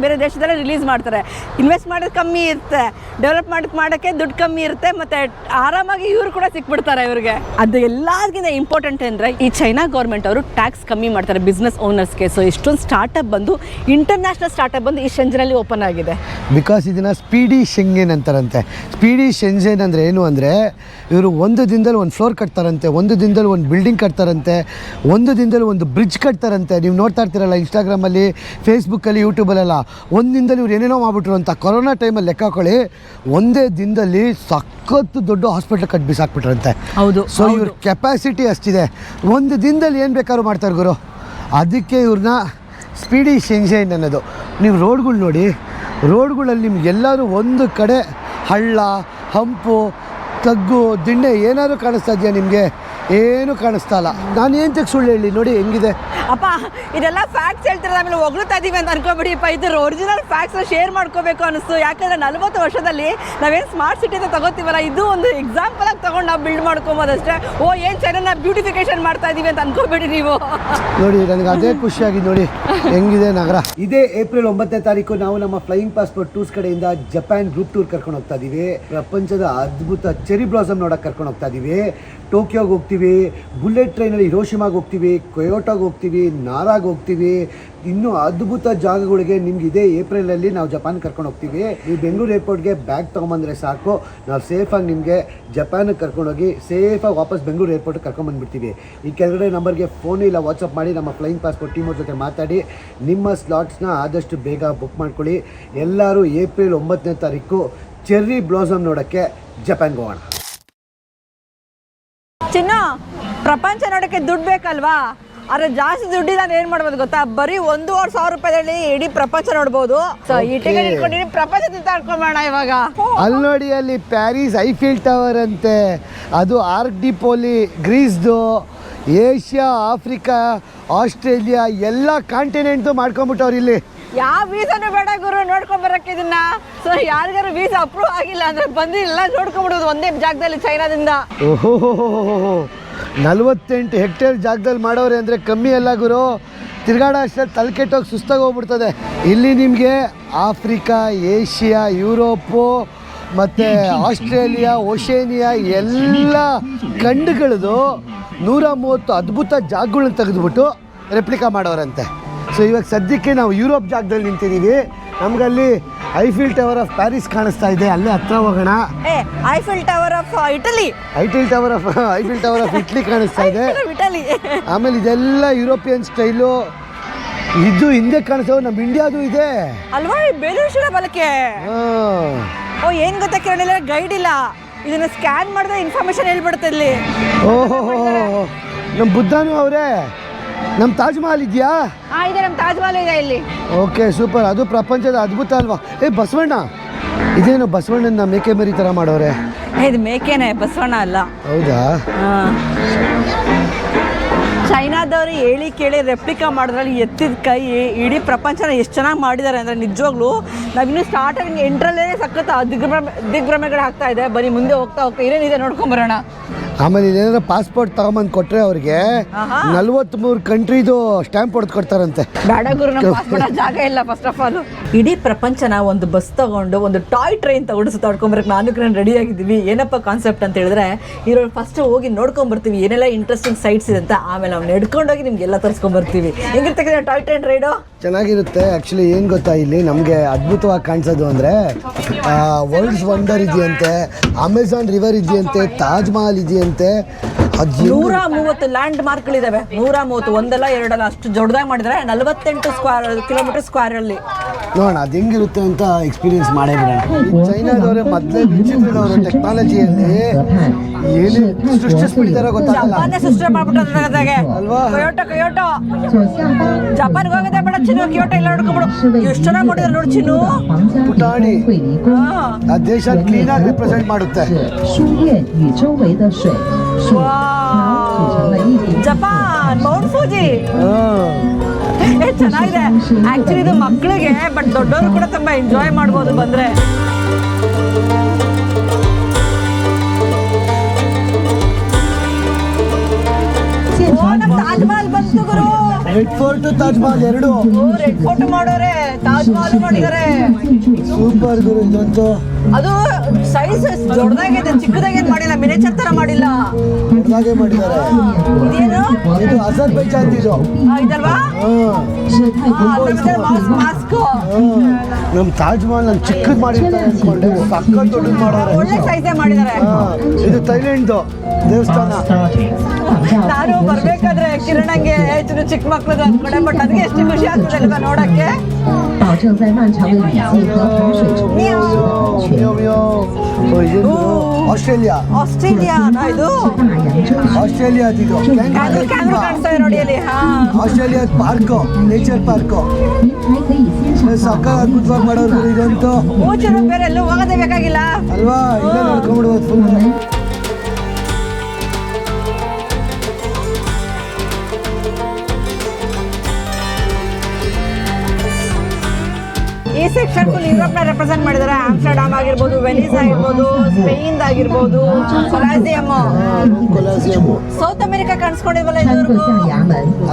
ಬೇರೆ ದೇಶದಲ್ಲೇ ರಿಲೀಸ್ ಮಾಡ್ತಾರೆ. ಇನ್ವೆಸ್ಟ್ ಮಾಡೋದು ಕಮ್ಮಿ ಇರುತ್ತೆ, ಡೆವಲಪ್ ಮಾಡೋಕ್ಕೆ ದುಡ್ಡು ಕಮ್ಮಿ ಇರುತ್ತೆ, ಮತ್ತು ಆರಾಮಾಗಿ ಇವರು ಕೂಡ ಸಿಕ್ಬಿಡ್ತಾರೆ ಇವ್ರಿಗೆ. ಅದು ಎಲ್ಲದಕ್ಕಿಂತ ಇಂಪಾರ್ಟೆಂಟ್ ಅಂದರೆ ಈ ಚೈನಾ ಗೌರ್ಮೆಂಟ್ ಅವರು ಟ್ಯಾಕ್ಸ್ ಕಮ್ಮಿ ಮಾಡ್ತಾರೆ ಬಿಸ್ನೆಸ್ ಓನರ್ಸ್ಗೆ. ಸೊ ಇಷ್ಟೊಂದು ಸ್ಟಾರ್ಟಪ್ ಬಂದು ಇಂಟರ್ನ್ಯಾಷನಲ್ ಸ್ಟಾರ್ಟಪ್ ಬಂದು ಈ ಶೆಂಜನಲ್ಲಿ ಓಪನ್ ಆಗಿದೆ. ಬಿಕಾಸ್ ಇದನ್ನು ಸ್ಪೀಡಿ ಶೆಂಜೆನ್ ಅಂತಾರಂತೆ. ಸ್ಪೀಡಿ ಶೆಂಜೆನ್ ಅಂದರೆ ಏನು ಅಂದರೆ ಇವರು ಒಂದು ದಿನದಲ್ಲಿ ಒಂದು ಫ್ಲೋರ್ ಕಟ್ತಾರಂತೆ, ಒಂದು ದಿನದಲ್ಲಿ ಒಂದು ಬಿಲ್ಡಿಂಗ್ ಕಟ್ತಾರಂತೆ, ಒಂದು ದಿನದಲ್ಲಿ ಒಂದು ಬ್ರಿಡ್ಜ್ ಕಟ್ತಾರಂತೆ. ನೀವು ನೋಡ್ತಾ ಇರ್ತೀರಲ್ಲ ಇನ್ಸ್ಟಾಗ್ರಾಮಲ್ಲಿ, ಫೇಸ್ಬುಕ್ಕಲ್ಲಿ, ಯೂಟ್ಯೂಬಲ್ಲೆಲ್ಲ ಒಂದು ದಿನದಲ್ಲಿ ಇವ್ರು ಏನೇನೋ ಮಾಡಿಬಿಟ್ರು ಅಂತ. ಕೊರೋನಾ ಟೈಮಲ್ಲಿ ಲೆಕ್ಕ ಹಾಕೊಳ್ಳಿ, ಒಂದೇ ದಿನದಲ್ಲಿ ಸಖತ್ತು ದೊಡ್ಡ ಹಾಸ್ಪಿಟ್ಲ್ ಕಟ್ಟಿ ಬಿಸಾಕ್ಬಿಟ್ರಂತೆ. ಹೌದು. ಸೊ ಇವ್ರ ಕೆಪಾಸಿಟಿ ಅಷ್ಟಿದೆ, ಒಂದು ದಿನದಲ್ಲಿ ಏನು ಬೇಕಾದ್ರೂ ಮಾಡ್ತಾರೆ ಗುರು. ಅದಕ್ಕೆ ಇವ್ರನ್ನ ಸ್ಪೀಡಿ ಶೆಂಜೆನ್ ಅನ್ನೋದು. ನೀವು ರೋಡ್ಗಳು ನೋಡಿ, ರೋಡ್ಗಳಲ್ಲಿ ನಿಮ್ಗೆ ಎಲ್ಲರೂ ಒಂದು ಕಡೆ ಹಳ್ಳ, ಹಂಪು, ತಗ್ಗು, ದಿಣ್ಣೆ ಏನಾದರೂ ಕಾಣಿಸ್ತಾ ಇದೆಯಾ ನಿಮಗೆ? ಏನು ಕಾಣಿಸ್ತಾ ಇಲ್ಲ. ನಾನು ಏನು ತೆಗೆ ಸುಳ್ಳು ಹೇಳಿ, ನೋಡಿ ಹೆಂಗಿದೆ. ಅಪ್ಪ ಇದೆಲ್ಲ ಫ್ಯಾಕ್ಟ್ಸ್ ಹೇಳ್ತಿರೋದು ಆಮೇಲೆ ಹೊಗಳ್ತಾ ಇದೀವಿ ಅಂತ ಅನ್ಕೋಬಿಡಿಪ್ಪ. ಇದು ಒರಿಜಿನಲ್ ಫ್ಯಾಕ್ಟ್ಸ್ನ ಶೇರ್ ಮಾಡ್ಕೋಬೇಕು ಅನಿಸ್ತು. ಯಾಕಂದರೆ 40 ವರ್ಷದಲ್ಲಿ ನಾವೇನು ಸ್ಮಾರ್ಟ್ ಸಿಟಿ ಅಂತ ತಗೋತೀವಲ್ಲ, ಇದು ಒಂದು ಎಕ್ಸಾಂಪಲ್ ಆಗಿ ತೊಗೊಂಡು ನಾವು ಬಿಲ್ಡ್ ಮಾಡ್ಕೊಬೋದಷ್ಟೇ. ಏನು ಚೈನಾನ ಬ್ಯೂಟಿಫಿಕೇಶನ್ ಮಾಡ್ತಾ ಇದೀವಿ ಅಂತ ಅನ್ಕೋಬೇಡಿ ನೀವು. ನೋಡಿ ನನಗೆ ಅದೇ ಖುಷಿಯಾಗಿ ನೋಡಿ ಹೆಂಗಿದೆ ನಗರ. ಇದೇ ಏಪ್ರಿಲ್ 9ನೇ ತಾರೀಕು ನಾವು ನಮ್ಮ ಫ್ಲೈಯಿಂಗ್ ಪಾಸ್ಪೋರ್ಟ್ ಟೂರ್ಸ್ ಕಡೆಯಿಂದ ಜಪಾನ್ ಗ್ರೂಪ್ ಟೂರ್ ಕರ್ಕೊಂಡು ಹೋಗ್ತಾ ಇದ್ದೀವಿ. ಪ್ರಪಂಚದ ಅದ್ಭುತ ಚೆರಿ ಬ್ಲಾಸಮ್ ನೋಡೋಕೆ ಕರ್ಕೊಂಡು ಹೋಗ್ತಾ ಇದ್ದೀವಿ. ಟೋಕಿಯೋಗೆ ಹೋಗ್ತೀವಿ, ಬುಲೆಟ್ ಟ್ರೈನಲ್ಲಿ ಹಿರೋಶಿಮಾಗೆ ಹೋಗ್ತೀವಿ, ಕೊಯೋಟಾಗೆ ಹೋಗ್ತೀವಿ, ನಾರಾಗೆ ಹೋಗ್ತೀವಿ. ಇನ್ನೂ ಅದ್ಭುತ ಜಾಗಗಳಿಗೆ ನಿಮ್ಗೆ ಇದೇ ಏಪ್ರಿಲಲ್ಲಿ ನಾವು ಜಪಾನ್ ಕರ್ಕೊಂಡು ಹೋಗ್ತೀವಿ. ನೀವು ಬೆಂಗಳೂರು ಏರ್ಪೋರ್ಟ್ಗೆ ಬ್ಯಾಗ್ ತೊಗೊಂಬಂದರೆ ಸಾಕು, ನಾವು ಸೇಫಾಗಿ ನಿಮಗೆ ಜಪಾನಿಗೆ ಕರ್ಕೊಂಡೋಗಿ ಸೇಫಾಗಿ ವಾಪಸ್ ಬೆಂಗಳೂರು ಏರ್ಪೋರ್ಟ್ಗೆ ಕರ್ಕೊಂಬಂದುಬಿಡ್ತೀವಿ. ಈ ಕೆಳಗಡೆ ನಂಬರ್ಗೆ ಫೋನ್ ಇಲ್ಲ ವಾಟ್ಸಪ್ ಮಾಡಿ ನಮ್ಮ ಫ್ಲೈಯಿಂಗ್ ಪಾಸ್ಪೋರ್ಟ್ ಟೀಮ್ ಅವ್ರ ಜೊತೆ ಮಾತಾಡಿ ನಿಮ್ಮ ಸ್ಲಾಟ್ಸ್ನ ಆದಷ್ಟು ಬೇಗ ಬುಕ್ ಮಾಡ್ಕೊಳ್ಳಿ. ಎಲ್ಲರೂ ಏಪ್ರಿಲ್ 9ನೇ ತಾರೀಕು ಚೆರ್ರಿ ಬ್ಲಾಸಮ್ ನೋಡೋಕ್ಕೆ ಜಪಾನ್ಗೆ ಹೋಗೋಣ. ಚಿನ್ನ, ಪ್ರಪಂಚ ನೋಡೋಕ್ಕೆ ದುಡ್ಡು ಬೇಕಲ್ವಾ? ಆದರೆ ಜಾಸ್ತಿ ದುಡ್ಡಿಲ್ಲ ಅಂದ್ರೆ ಏನು ಮಾಡ್ಬೋದು ಗೊತ್ತಾ? ಬರೀ 1,500 ರೂಪಾಯಿದಲ್ಲಿ ಇಡೀ ಪ್ರಪಂಚ ನೋಡ್ಬೋದು. ಸೊ ಈ ಟಿಕೆಟ್ ಇಟ್ಕೊಂಡು ಇಡೀ ಪ್ರಪಂಚ ತಿಂತಾಡ್ಕೊಂಬೋಣ ಇವಾಗ. ಅಲ್ಲಿ ನೋಡಿ, ಅಲ್ಲಿ ಪ್ಯಾರಿಸ್ ಐಫಿಲ್ ಟವರ್ ಅಂತೆ, ಅದು ಆರ್ಕ್ ಡಿ ಪೋಲಿ ಗ್ರೀಸ್ದು, ಏಷ್ಯಾ, ಆಫ್ರಿಕಾ, ಆಸ್ಟ್ರೇಲಿಯಾ ಎಲ್ಲ ಕಾಂಟಿನೆಂಟ್ದು ಮಾಡ್ಕೊಂಬಿಟ್ಟವ್ರು ಇಲ್ಲಿ. ಯಾವ ವೀಸಾನು ಬೇಡ ಗುರು ನೋಡ್ಕೊಂಬರಕ್ಕೆ ಇದನ್ನ. ಸೊ ಯಾರಿಗಾರು ವೀಸಾ ಅಪ್ರೂವ್ ಆಗಿಲ್ಲ ಅಂದ್ರೆ ಬಂದಿಲ್ಲ ನೋಡ್ಕೊಂಡ್ಬಿಡೋದು ಒಂದೇ ಜಾಗದಲ್ಲಿ ಚೈನಾದಿಂದ. ಓಹೋ, 48 ಹೆಕ್ಟೇರ್ ಜಾಗದಲ್ಲಿ ಮಾಡೋರೆ ಅಂದರೆ ಕಮ್ಮಿ ಅಲ್ಲ ಗುರು. ತಿರ್ಗಾಡೋ ಅಷ್ಟೇ ತಲೆ ಕೆಟ್ಟೋಗಿ ಸುಸ್ತಾಗಿ ಹೋಗ್ಬಿಡ್ತದೆ. ಇಲ್ಲಿ ನಿಮಗೆ ಆಫ್ರಿಕಾ, ಏಷ್ಯಾ, ಯುರೋಪು ಮತ್ತು ಆಸ್ಟ್ರೇಲಿಯಾ, ಓಷೇನಿಯಾ ಎಲ್ಲ ಖಂಡಗಳದು 130 ಅದ್ಭುತ ಜಾಗಗಳನ್ನ ತೆಗೆದುಬಿಟ್ಟು ರೆಪ್ಲಿಕಾ ಮಾಡೋರಂತೆ. ಸೊ ಇವಾಗ ಸದ್ಯಕ್ಕೆ ನಾವು ಯುರೋಪ್ ಜಾಗದಲ್ಲಿ ನಿಂತಿದ್ದೀವಿ. ನಮಗಲ್ಲಿ ಐಫಿಲ್ ಟವರ್ ಆಫ್ ಪ್ಯಾರಿಸ್ ಕಾಣಿಸ್ತಾ ಇದೆ, ಅಲ್ಲೇ ಹತ್ರ ಹೋಗೋಣ. Eiffel tower of Italy, Eiffel tower of Italy ಕಾಣಿಸ್ತಾ ಇದೆ. ಇಟಲಿ. ಆಮೇಲೆ ಇದೆಲ್ಲ ಯುರೋಪಿಯನ್ ಸ್ಟೈಲು. ಇದು ಹಿಂದೆ ಕಾಣಿಸೋ ನಮ್ಮ ಇಂಡಿಯಾದು ಇದೆ ಅಲ್ವಾ? ಬೇಲೂರು ಬಲಕ್ಕೆ. ಓ ಏನು ಗೊತ್ತಾ ಕಿರಣ್, ಗೈಡ್ ಇಲ್ಲ. ಇದನ್ನ ಸ್ಕ್ಯಾನ್ ಮಾಡಿದ್ರೆ ಇನ್ಫಾರ್ಮೇಶನ್ ಹೇಳ್ಬಿಡುತ್ತೆ ಇಲ್ಲಿ. ಓಹೋ, ನಮ್ಮ ಬುದ್ಧನೂ ಅವರೇ. ನಮ್ಮ ತಾಜ್ ಮಹಲ್ ಇದೆಯಾ? ಇದೆ, ನಮ್ಮ ತಾಜ್ ಮಹಲ್ ಇದೆ ಇಲ್ಲಿ. Okay, super. ಅದು ಪ್ರಪಂಚದ ಅದ್ಭುತ ಅಲ್ವಾ? ಬಸವಣ್ಣ, ಇದೇನು ಬಸವಣ್ಣನ ಮೇಕೆ ಮರಿ ಥರ ಮಾಡೋರೆ? ಇದು ಮೇಕೆನೇ, ಬಸವಣ್ಣ ಅಲ್ಲ. ಹೌದಾ? ಚೈನಾದವರು ಹೇಳಿ ಕೇಳಿ ರೆಪ್ಲಿಕಾ ಮಾಡೋದ್ರಲ್ಲಿ ಎತ್ತಿದ ಕೈ ಇಡೀ ಪ್ರಪಂಚನ ಎಷ್ಟು ಚೆನ್ನಾಗಿ ಮಾಡಿದ್ದಾರೆ ಅಂದರೆ ನಿಜವಾಗ್ಲೂ ನಾವಿನ್ನೂ ಸ್ಟಾರ್ಟಿಂಗ್ ಎಂಟ್ರಲ್ಲೇ ಸಖತ್ ದಿಗ್ಭ್ರಮೆಗಳು ಆಗ್ತಾ ಇದೆ. ಬರೀ ಮುಂದೆ ಹೋಗ್ತಾ ಏನೇನಿದೆ ನೋಡ್ಕೊಂಬರೋಣ. ಆಮೇಲೆ ಇದೇನಾದ್ರು ಪಾಸ್ಪೋರ್ಟ್ ತಗೊಂಬಂದು ಕೊಟ್ಟರೆ ಅವ್ರಿಗೆ 43 ಕಂಟ್ರಿದು ಸ್ಟ್ಯಾಂಪ್ ಹೊಡೆದು ಕೊಡ್ತಾರಂತೆ. ಬೇಡ ಗುರು, ನಮ್ಮ ಪಾಸ್ಪೋರ್ಟ್ ಜಾಗ ಇಲ್ಲ. ಫಸ್ಟ್ ಆಫ್ ಆಲ್ ಇಡೀ ಪ್ರಪಂಚನ ಒಂದು ಬಸ್ ತಗೊಂಡು ಒಂದು ಟಾಯ್ ಟ್ರೈನ್ ತಗೊಂಡು ಸುತ್ತಾಡ್ಕೊಂಬರಕ್ಕೆ ನಾನು ರೆಡಿ ಆಗಿದ್ದೀವಿ. ಏನಪ್ಪ ಕಾನ್ಸೆಪ್ಟ್ ಅಂತ ಹೇಳಿದ್ರೆ, ಇರೋ ಫಸ್ಟ್ ಹೋಗಿ ನೋಡ್ಕೊಂಬರ್ತೀವಿ ಏನೆಲ್ಲ ಇಂಟ್ರೆಸ್ಟಿಂಗ್ ಸೈಟ್ಸ್ ಇದೆ ಅಂತ. ಆಮೇಲೆ ನಾವು ನಡ್ಕೊಂಡೋಗಿ ನಿಮ್ಗೆಲ್ಲ ತರಿಸ್ಕೊಂಬರ್ತೀವಿ. ಹೆಂಗಿರ್ತದೆ ಟಾಯ್ ಟ್ರೈನ್ ರೈಡು? ಚೆನ್ನಾಗಿರುತ್ತೆ. ಆ್ಯಕ್ಚುಲಿ ಏನು ಗೊತ್ತಾ, ಇಲ್ಲಿ ನಮಗೆ ಅದ್ಭುತವಾಗಿ ಕಾಣಿಸೋದು ಅಂದರೆ ವರ್ಲ್ಡ್ಸ್ ವಂಡರ್ ಇದೆಯಂತೆ, ಅಮೆಝಾನ್ ರಿವರ್ ಇದೆಯಂತೆ, ತಾಜ್ ಮಹಲ್ ಇದೆಯಂತೆ, ಅದು 130 ಲ್ಯಾಂಡ್ ಮಾರ್ಕ್ಗಳಿದಾವೆ. 130, ಒಂದಲ್ಲ ಎರಡಲ್ಲ, ಅಷ್ಟು ದೊಡ್ಡದಾಗಿ ಮಾಡಿದ್ದಾರೆ. 48 ಕಿಲೋಮೀಟರ್ ಸ್ಕ್ವೇರ್ ಅಲ್ಲಿ. ನೋಡೋಣ ಅದು ಹೆಂಗಿರುತ್ತೆ ಅಂತ ಎಕ್ಸ್ಪೀರಿಯನ್ಸ್ ಮಾಡೇ ಬಿಡೋಣ. ಚೈನಾದವರೇ ಮೊದಲೇ ವಿಚಿತ್ರದವರು ಟೆಕ್ನಾಲಜಿಯಲ್ಲಿ ಏನು ಸೃಷ್ಟಿಸ್ಬಿಡ್ತಾರೋ ಗೊತ್ತಾಗಲ್ಲ. ಜಪಾನೇ ಸೃಷ್ಟಿ ಮಾಡ್ಬಿಟ್ಟಾಗೆ ಅಲ್ವಾ? ಕಯೋಟೋ ಜಪಾನ್ಗೆ ಹೋಗದೆ ಬೇಡ ಚಿನ್ನು, ಕ್ಯೋಟೋ ಇಲ್ಲ ನೋಡ್ಕೊಬಿಡು. ಎಷ್ಟು ಚೆನ್ನಾಗಿ ಮಾಡಿದ್ರೆ ನೋಡಿ ಚಿನ್ನು. ಪುಟಾಣಿ ಆ ದೇಶ ಕ್ಲೀನ್ ಆಗಿ ರೆಪ್ರೆಸೆಂಟ್ ಮಾಡುತ್ತೆ. ಜಪಾನ್ ಮೌಂಟ್ ಫೂಜಿ ಚೆನ್ನಾಗಿದೆ. ಆಕ್ಚುಲಿ ಇದು ಮಕ್ಕಳಿಗೆ, ಬಟ್ ದೊಡ್ಡವರು ಕೂಡ ತುಂಬಾ ಎಂಜಾಯ್ ಮಾಡ್ಬೋದು ಬಂದ್ರೆ. ತಾಜ್ ಮಹಲ್ ಬಂತು ಗುರು. ರೆಡ್ ಫೋರ್ಟ್ ತಾಜ್ ಮಹಲ್ ಎರಡು. ರೆಡ್ ಫೋರ್ಟ್ ಮಾಡೋರೆ, ತಾಜ್ ಮಹಲ್ ಮಾಡಿದ್ದಾರೆ. ಸೂಪರ್ ಗುರು ಇದಂತೂ. ಅದು ಸೈಜ್ ದೊಡ್ಡದಾಗಿದೆ, ಚಿಕ್ಕದಾಗೇನ್ ಮಾಡಿಲ್ಲ, ಮಿನಿಚರ್ ತರ ಮಾಡಿಲ್ಲ, ದೊಡ್ಡದಾಗೆ ಮಾಡಿದ್ದಾರೆ. ಇದೇನು ಇದು ಅಜರ್ಬೈಜಾನ್ ಇದು ಇದಲ್ವಾ? ಮಾಸ್ಕ್ ನಮ್ ತಾಜ್ ಮಹಲ್ ನಾನು ಚಿಕ್ಕದ್ ಮಾಡಿರ್ತಾರೆ ಅನ್ಕೊಂಡೆ, ಸಕ್ಕತ್ ದೊಡ್ಡದ್ ಮಾಡೋರೆ. ಒಳ್ಳೆ ಸೈಜೇ ಮಾಡಿದ್ದಾರೆ. ಇದು ಥೈಲ್ಯಾಂಡ್ದು ದೇವಸ್ಥಾನ. ನಾನು ಬರ್ಬೇಕಾದ್ರೆ ಕಿರಣಂಗೆ ಚಿಕ್ಕ ಮಕ್ಳದ್ದು ಅನ್ಕೊಂಡೆ, ಬಟ್ ಅದಕ್ಕೆ ಎಷ್ಟು ಖುಷಿ ಆಗ್ತದೆ ಅಲ್ವಾ ನೋಡಕ್ಕೆ. ಆಸ್ಟ್ರೇಲಿಯಾ ಇದು ಆಸ್ಟ್ರೇಲಿಯಾದಿದು ಕ್ಯಾಂಗ್ರೂ ಕಾಣಿಸ್ತಾ ಇದೆ ನೋಡಿ ಅಲ್ಲಿ. ಆಸ್ಟ್ರೇಲಿಯಾ ಪಾರ್ಕ್, ನೇಚರ್ ಪಾರ್ಕ್ ಸಕ್ಕ ಅದ್ಭುತವಾಗಿ ಮಾಡೋರು ಇದಂತೂ. ಮೂಚರು ಬೇರೆ ಎಲ್ಲೂ ಹೋಗೋದೇ ಬೇಕಾಗಿಲ್ಲ ಅಲ್ವಾ? ಇಲ್ಲ ನೋಡ್ಕೊಂಡ್ಬಿಡ್ಬೋದು ಫುಲ್. ಈ ಸೆಕ್ಷನ್ ಫುಲ್ ಯುರೋಪ್ ನ ರೆಪ್ರೆಸೆಂಟ್ ಮಾಡಿದ್ದಾರೆ. ಆಮ್ಸ್ಟರ್ಡಾಮ್ ಆಗಿರ್ಬೋದು, ವೆನಿಸ್ ಆಗಿರ್ಬೋದು, ಸ್ಪೇನ್ ಆಗಿರ್ಬೋದು, ಕೊಲಾಸಿಯಂ. ಸೌತ್ ಅಮೆರಿಕಾ ಕಾಣಿಸ್ಕೊಂಡಿಲ್ವಲ್ಲ ಇದುವರೆಗೂ.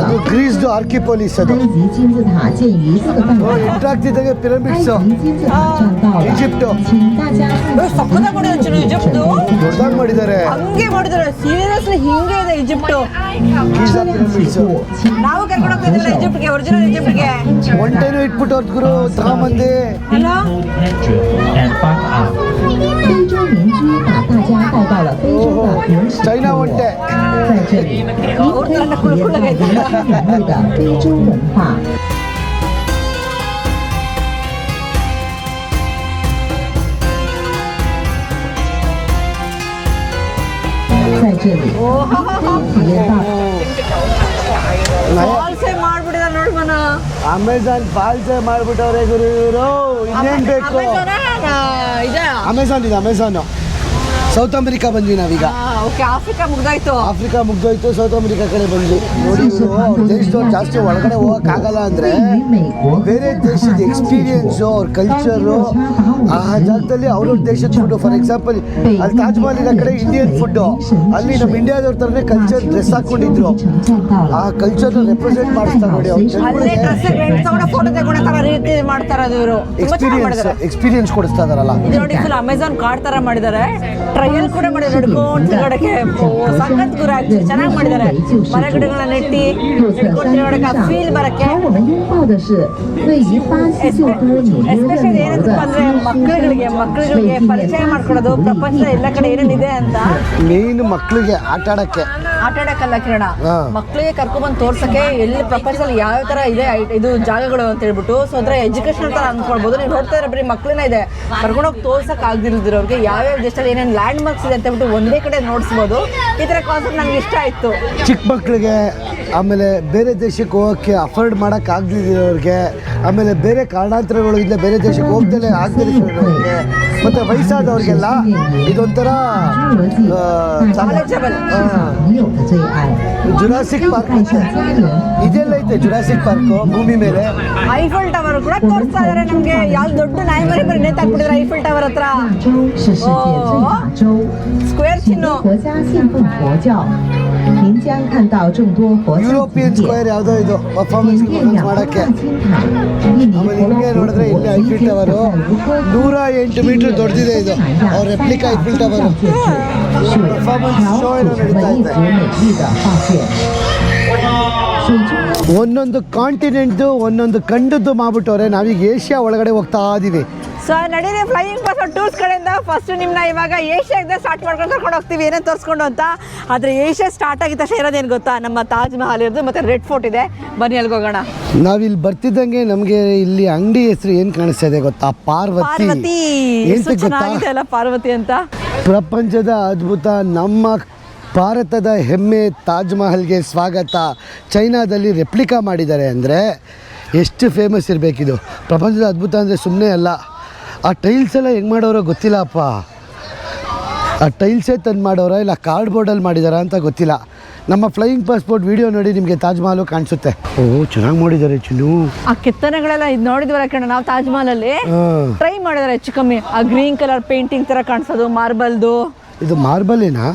ಅದು ಗ್ರೀಸ್ದು ಆರ್ಕಿಪೋಲಿಸ್. ಅದು ಇಂಟ್ರಾಕ್ತಿದ್ದಾಗೆ ಪಿರಮಿಡ್ಸ್. ಈಜಿಪ್ಟ್ ಸಕ್ಕತ್ತಾಗಿ ಮಾಡಿದ್ರು ಈಜಿಪ್ಟ್. ದೊಡ್ಡದಾಗಿ ಮಾಡಿದ್ದಾರೆ. ಹಂಗೆ ಮಾಡಿದ್ದಾರೆ, ಸೀರಿಯಸ್ಲಿ ಹಿಂಗೆ ಇದೆ ಈಜಿಪ್ಟ್. ನಾವು ಕರ್ಕೊಂಡು ಹೋಗ್ತಿದ್ದಿಲ್ಲ ಈಜಿಪ್ಟ್ಗೆ, ಒರಿಜಿನಲ್ ಈಜಿಪ್ಟ್ಗೆ. ಒಂಟೆನೂ ಇಟ್ಬಿಟ್ಟು ಅವ್ರ ಗುರು ತಗೊಂಬಂದೆ. ಅಲ್ಲ ಚೈನಾ ಒಂಟೆ. 在这里体验到 ಫಾಲ್ಸೇ ಮಾಡ್ಬಿಟ್ಟಿದ್ದಾರೆ ನೋಡಿ ಮನ. ಅಮೆಝಾನ್ ಫಾಲ್ಸೇ ಮಾಡ್ಬಿಟ್ಟವ್ರೆ ಗುರು ಇವರು. ಇನ್ನೇನ್ ಬೇಕು? ಅಮೆಝಾನ್ ಇದು, ಅಮೆಝಾನ್. ಸೌತ್ ಅಮೆರಿಕಾ ಬಂದ್ವಿ ನಾವೀಗ. ಓಕೆ, ಆಫ್ರಿಕಾ ಮುಗ್ದಾಯ್ತು. ಆಫ್ರಿಕಾ ಮುಗ್ದೋಯ್ತು, ಸೌತ್ ಅಮೆರಿಕಾ ಕಡೆ ಬಂದ್ವಿ. ನೋಡಿ ಇವರು ಅವ್ರ ದೇಶದವ್ರು ಜಾಸ್ತಿ ಒಳಗಡೆ ಹೋಗಕ್ಕಾಗಲ್ಲ ಅಂದ್ರೆ ಬೇರೆ ದೇಶದ ಎಕ್ಸ್ಪೀರಿಯನ್ಸು, ಅವ್ರ ಕಲ್ಚರು, ಆ ಜಾಗದಲ್ಲಿ ಅವ್ರವ್ರ ದೇಶದ ಫುಡ್. ಫಾರ್ ಎಕ್ಸಾಂಪಲ್ ಅಲ್ಲಿ ತಾಜ್ ಮಹಲ್ ಇರೋ ಕಡೆ ಇಂಡಿಯನ್ ಫುಡ್, ಅಲ್ಲಿ ನಮ್ಮ ಇಂಡಿಯಾದವ್ರ ಥರನೇ ಕಲ್ಚರ್ ಡ್ರೆಸ್ ಹಾಕೊಂಡಿದ್ರು. ಆ ಕಲ್ಚರ್ನ ರೆಪ್ರೆಸೆಂಟ್ ಮಾಡಿಸ್ತಾರೆ ನೋಡಿ ಅವ್ರು. ಫೋಟೋ ತಗೊಳ್ಳೋ ರೀತಿ ಮಾಡ್ತಾರೆ ಅದು ಇವರು. ಎಕ್ಸ್ಪೀರಿಯನ್ಸ್ ಕೊಡಿಸ್ತಾ ಇದಾರಲ್ಲ. ಇದು ನೋಡಿ ಫುಲ್ ಅಮೆಝಾನ್ ಕಾರ್ಡ್ ತರ ಮಾಡಿದ್ದಾರೆ. ಟ್ರಯಲ್ ಕೂಡ ಮಾಡಿದ್ದಾರೆ, ನಡ್ಕೊಂಡು ತಿರುಗಾಡಕ್ಕೆ ಸಖತ್ ಗುರು. ಆಕ್ಚುಲಿ ಚೆನ್ನಾಗಿ ಮಾಡಿದ್ದಾರೆ. ಮರ ಗಿಡಗಳನ್ನ ನೆಟ್ಟಿ ನಡ್ಕೊಂಡು ತಿರುಗಾಡಕ್ಕೆ ಫೀಲ್ ಬರಕ್ಕೆ. ಎಸ್ಪೆಷಲಿ ಏನಂತಪ್ಪ ಅಂದ್ರೆ ಮಕ್ಕಳುಗಳಿಗೆ ಪರಿಚಯ ಮಾಡ್ಕೊಡೋದು ಪ್ರಪಂಚದ ಎಲ್ಲ ಕಡೆ ಏನೇನಿದೆ ಅಂತ. ಮೇನ್ ಮಕ್ಕಳಿಗೆ ಆಟ ಆಡಕ್ಕಲ್ಲ ಕಿರಣ, ಮಕ್ಕಳಿಗೆ ಕರ್ಕೊಂಡ್ಬಂದು ತೋರ್ಸಕ್ಕೆ ಎಲ್ಲಿ ಪ್ರಪಂಚದಲ್ಲಿ ಯಾವ ತರ ಇದೆ ಇದು ಜಾಗಗಳು ಅಂತ ಹೇಳ್ಬಿಟ್ಟು. ಸೊ ಅದ್ರ ಎಜುಕೇಶನ್ ತರ ಅನ್ಕೊಳ್ಬಹುದು. ನೀವು ನೋಡ್ತಾ ಇದ್ರೆ ಬರೀ ಮಕ್ಕಳನ್ನ ಇದೆ ಕರ್ಕೊಂಡೋಗಿ ತೋರ್ಸಕ್ ಆಗ್ದಿರೋರಿಗೆ ಯಾವ್ಯಾವ ದೇಶದಲ್ಲಿ ಏನೇನು ಲ್ಯಾಂಡ್ ಮಾರ್ಕ್ಸ್ ಇದೆ ಅಂತ ಹೇಳ್ಬಿಟ್ಟು ಒಂದೇ ಕಡೆ ನೋಡಿಸ್ಬೋದು. ಈ ತರ ಕಾನ್ಸೆಪ್ಟ್ ನನಗೆ ಇಷ್ಟ ಆಯ್ತು. ಚಿಕ್ಕ ಮಕ್ಕಳಿಗೆ, ಆಮೇಲೆ ಬೇರೆ ದೇಶಕ್ಕೆ ಹೋಗೋಕ್ಕೆ ಅಫೋರ್ಡ್ ಮಾಡಕ್ ಆಗದಿರೋರಿಗೆ, ಆಮೇಲೆ ಬೇರೆ ಕಾರಣಾಂತರಗಳಿಂದ ಬೇರೆ ದೇಶಕ್ಕೆ ಹೋಗ್ದಲೇ ಆಗದಿರೋರಿಗೆ, ಮತ್ತೆ ವಯಸ್ಸಾದವ್ರಿಗೆಲ್ಲ ಇದೊಂಥರ ಜುರಾಸಿಕ್ ಪಾರ್ಕ್ ಇದೆಲ್ಲ ಐತೆ. ಜುರಾಸಿಕ್ ಪಾರ್ಕ್ ಭೂಮಿ ಮೇಲೆ. ಐಫಲ್ ಟವರ್ ಕೂಡ ತೋರಿಸ್ತಾ ಇದಾರೆ ನಮ್ಗೆ. ಯಾವ್ದು ದೊಡ್ಡ ನಾಯಿ ಮರಿ ಬರೀ ನೇತಾಕ್ಬಿಟ್ಟಿದ್ರೆ ಐಫಲ್ ಟವರ್ ಹತ್ರ. ಸ್ಕ್ವೇರ್ ಚಿನ್ನು. ಯುರೋಪಿಯನ್ ಸ್ಕ್ವೇರ್ ಯಾವುದೋ ಇದು ಪರ್ಫಾರ್ಮೆನ್ಸ್ ಮಾಡಕ್ಕೆ. ಆಮೇಲೆ ಹಿಂಗೆ ನೋಡಿದ್ರೆ ಇಲ್ಲಿ ಐಫಿಲ್ ಟವರು 108 ಮೀಟರ್ ದೊಡ್ಡದಿದೆ. ಇದು ಅವ್ರ replica Eiffel tower. Performance show ಏನೋ ನಡೀತಾ ಇದೆ. ಒಂದೊಂದು ಕಾಂಟಿನೆಂಟ್ದು ಒಂದೊಂದು ಖಂಡದ್ದು ಮಾಡ್ಬಿಟ್ಟವ್ರೆ. ನಾವೀಗ ಏಷ್ಯಾ ಒಳಗಡೆ ಹೋಗ್ತಾ ಇದೀವಿ. ಸೊ ನಡೀರಿ ಫ್ಲೈಯಿಂಗ್ ಪಾಸ್ಪೋರ್ಟ್ ಟೂರ್ಸ್ ಕಡೆಯಿಂದ ಫಸ್ಟ್ ನಿಮ್ಮನ್ನ ಇವಾಗ ಏಷ್ಯಾದ ಸ್ಟಾರ್ಟ್ ಮಾಡ್ಕೊಂಡು ಕರ್ಕೊಂಡು ಹೋಗ್ತೀವಿ ಏನೇನು ತೋರಿಸ್ಕೊಂಡು ಅಂತ. ಆದರೆ ಏಷ್ಯಾ ಸ್ಟಾರ್ಟ್ ಆಗಿದ ತಕ್ಷಣ ಇರೋದೇನು ಗೊತ್ತಾ, ನಮ್ಮ ತಾಜ್ ಮಹಲ್ ಇರೋದು ಮತ್ತು ರೆಡ್ ಫೋರ್ಟ್ ಇದೆ. ಬನ್ನಿ ಅಲ್ಲಿಗೆ ಹೋಗೋಣ. ನಾವಿಲ್ಲಿ ಬರ್ತಿದ್ದಂಗೆ ನಮಗೆ ಇಲ್ಲಿ ಅಂಗಡಿ ಹೆಸರು ಏನು ಕಾಣಿಸ್ತಾ ಇದೆ ಗೊತ್ತಾ? ಪಾರ್ವತಿ. ಎಷ್ಟು ಚೆನ್ನಾಗಿದೆ ಅಲ್ಲ ಪಾರ್ವತಿ ಅಂತ. ಪ್ರಪಂಚದ ಅದ್ಭುತ, ನಮ್ಮ ಭಾರತದ ಹೆಮ್ಮೆ ತಾಜ್ ಮಹಲ್ಗೆ ಸ್ವಾಗತ. ಚೈನಾದಲ್ಲಿ ರೆಪ್ಲಿಕಾ ಮಾಡಿದ್ದಾರೆ ಅಂದರೆ ಎಷ್ಟು ಫೇಮಸ್ ಇರಬೇಕಿದು. ಪ್ರಪಂಚದ ಅದ್ಭುತ ಅಂದರೆ ಸುಮ್ಮನೆ ಅಲ್ಲ. ಆ ಟೈಲ್ಸ್ ಎಲ್ಲ ಹೆಂಗೆ ಮಾಡೋರೋ ಗೊತ್ತಿಲ್ಲಪ್ಪ. ಆ ಟೈಲ್ಸೇ ತಂದು ಮಾಡೋರೋ ಇಲ್ಲ ಕಾರ್ಡ್ ಬೋರ್ಡಲ್ಲಿ ಮಾಡಿದಾರ ಅಂತ ಗೊತ್ತಿಲ್ಲ. ನಮ್ಮ ಫ್ಲೈಯಿಂಗ್ ಪಾಸ್ಪೋರ್ಟ್ ವಿಡಿಯೋ ನೋಡಿ ನಿಮಗೆ ತಾಜ್ ಮಹಲ್ ಕಾಣಿಸುತ್ತೆ. ಓ ಚೆನ್ನಾಗಿ ಮಾಡಿದ್ದಾರೆ ಚಿನ್ನು. ಆ ಕೆತ್ತನೆಗಳೆಲ್ಲ ಇದು ನೋಡಿದ್ವಲ್ಲ ಕಣ ನಾವು ತಾಜ್ ಮಹಲಲ್ಲಿ ಟ್ರೈ ಮಾಡಿದ್ದಾರೆ ಹೆಚ್ಚು ಕಮ್ಮಿ. ಆ ಗ್ರೀನ್ ಕಲರ್ ಪೇಂಟಿಂಗ್ ಥರ ಕಾಣಿಸೋದು ಮಾರ್ಬಲ್ದು. ಇದು ಮಾರ್ಬಲ್ಲೇನಾ?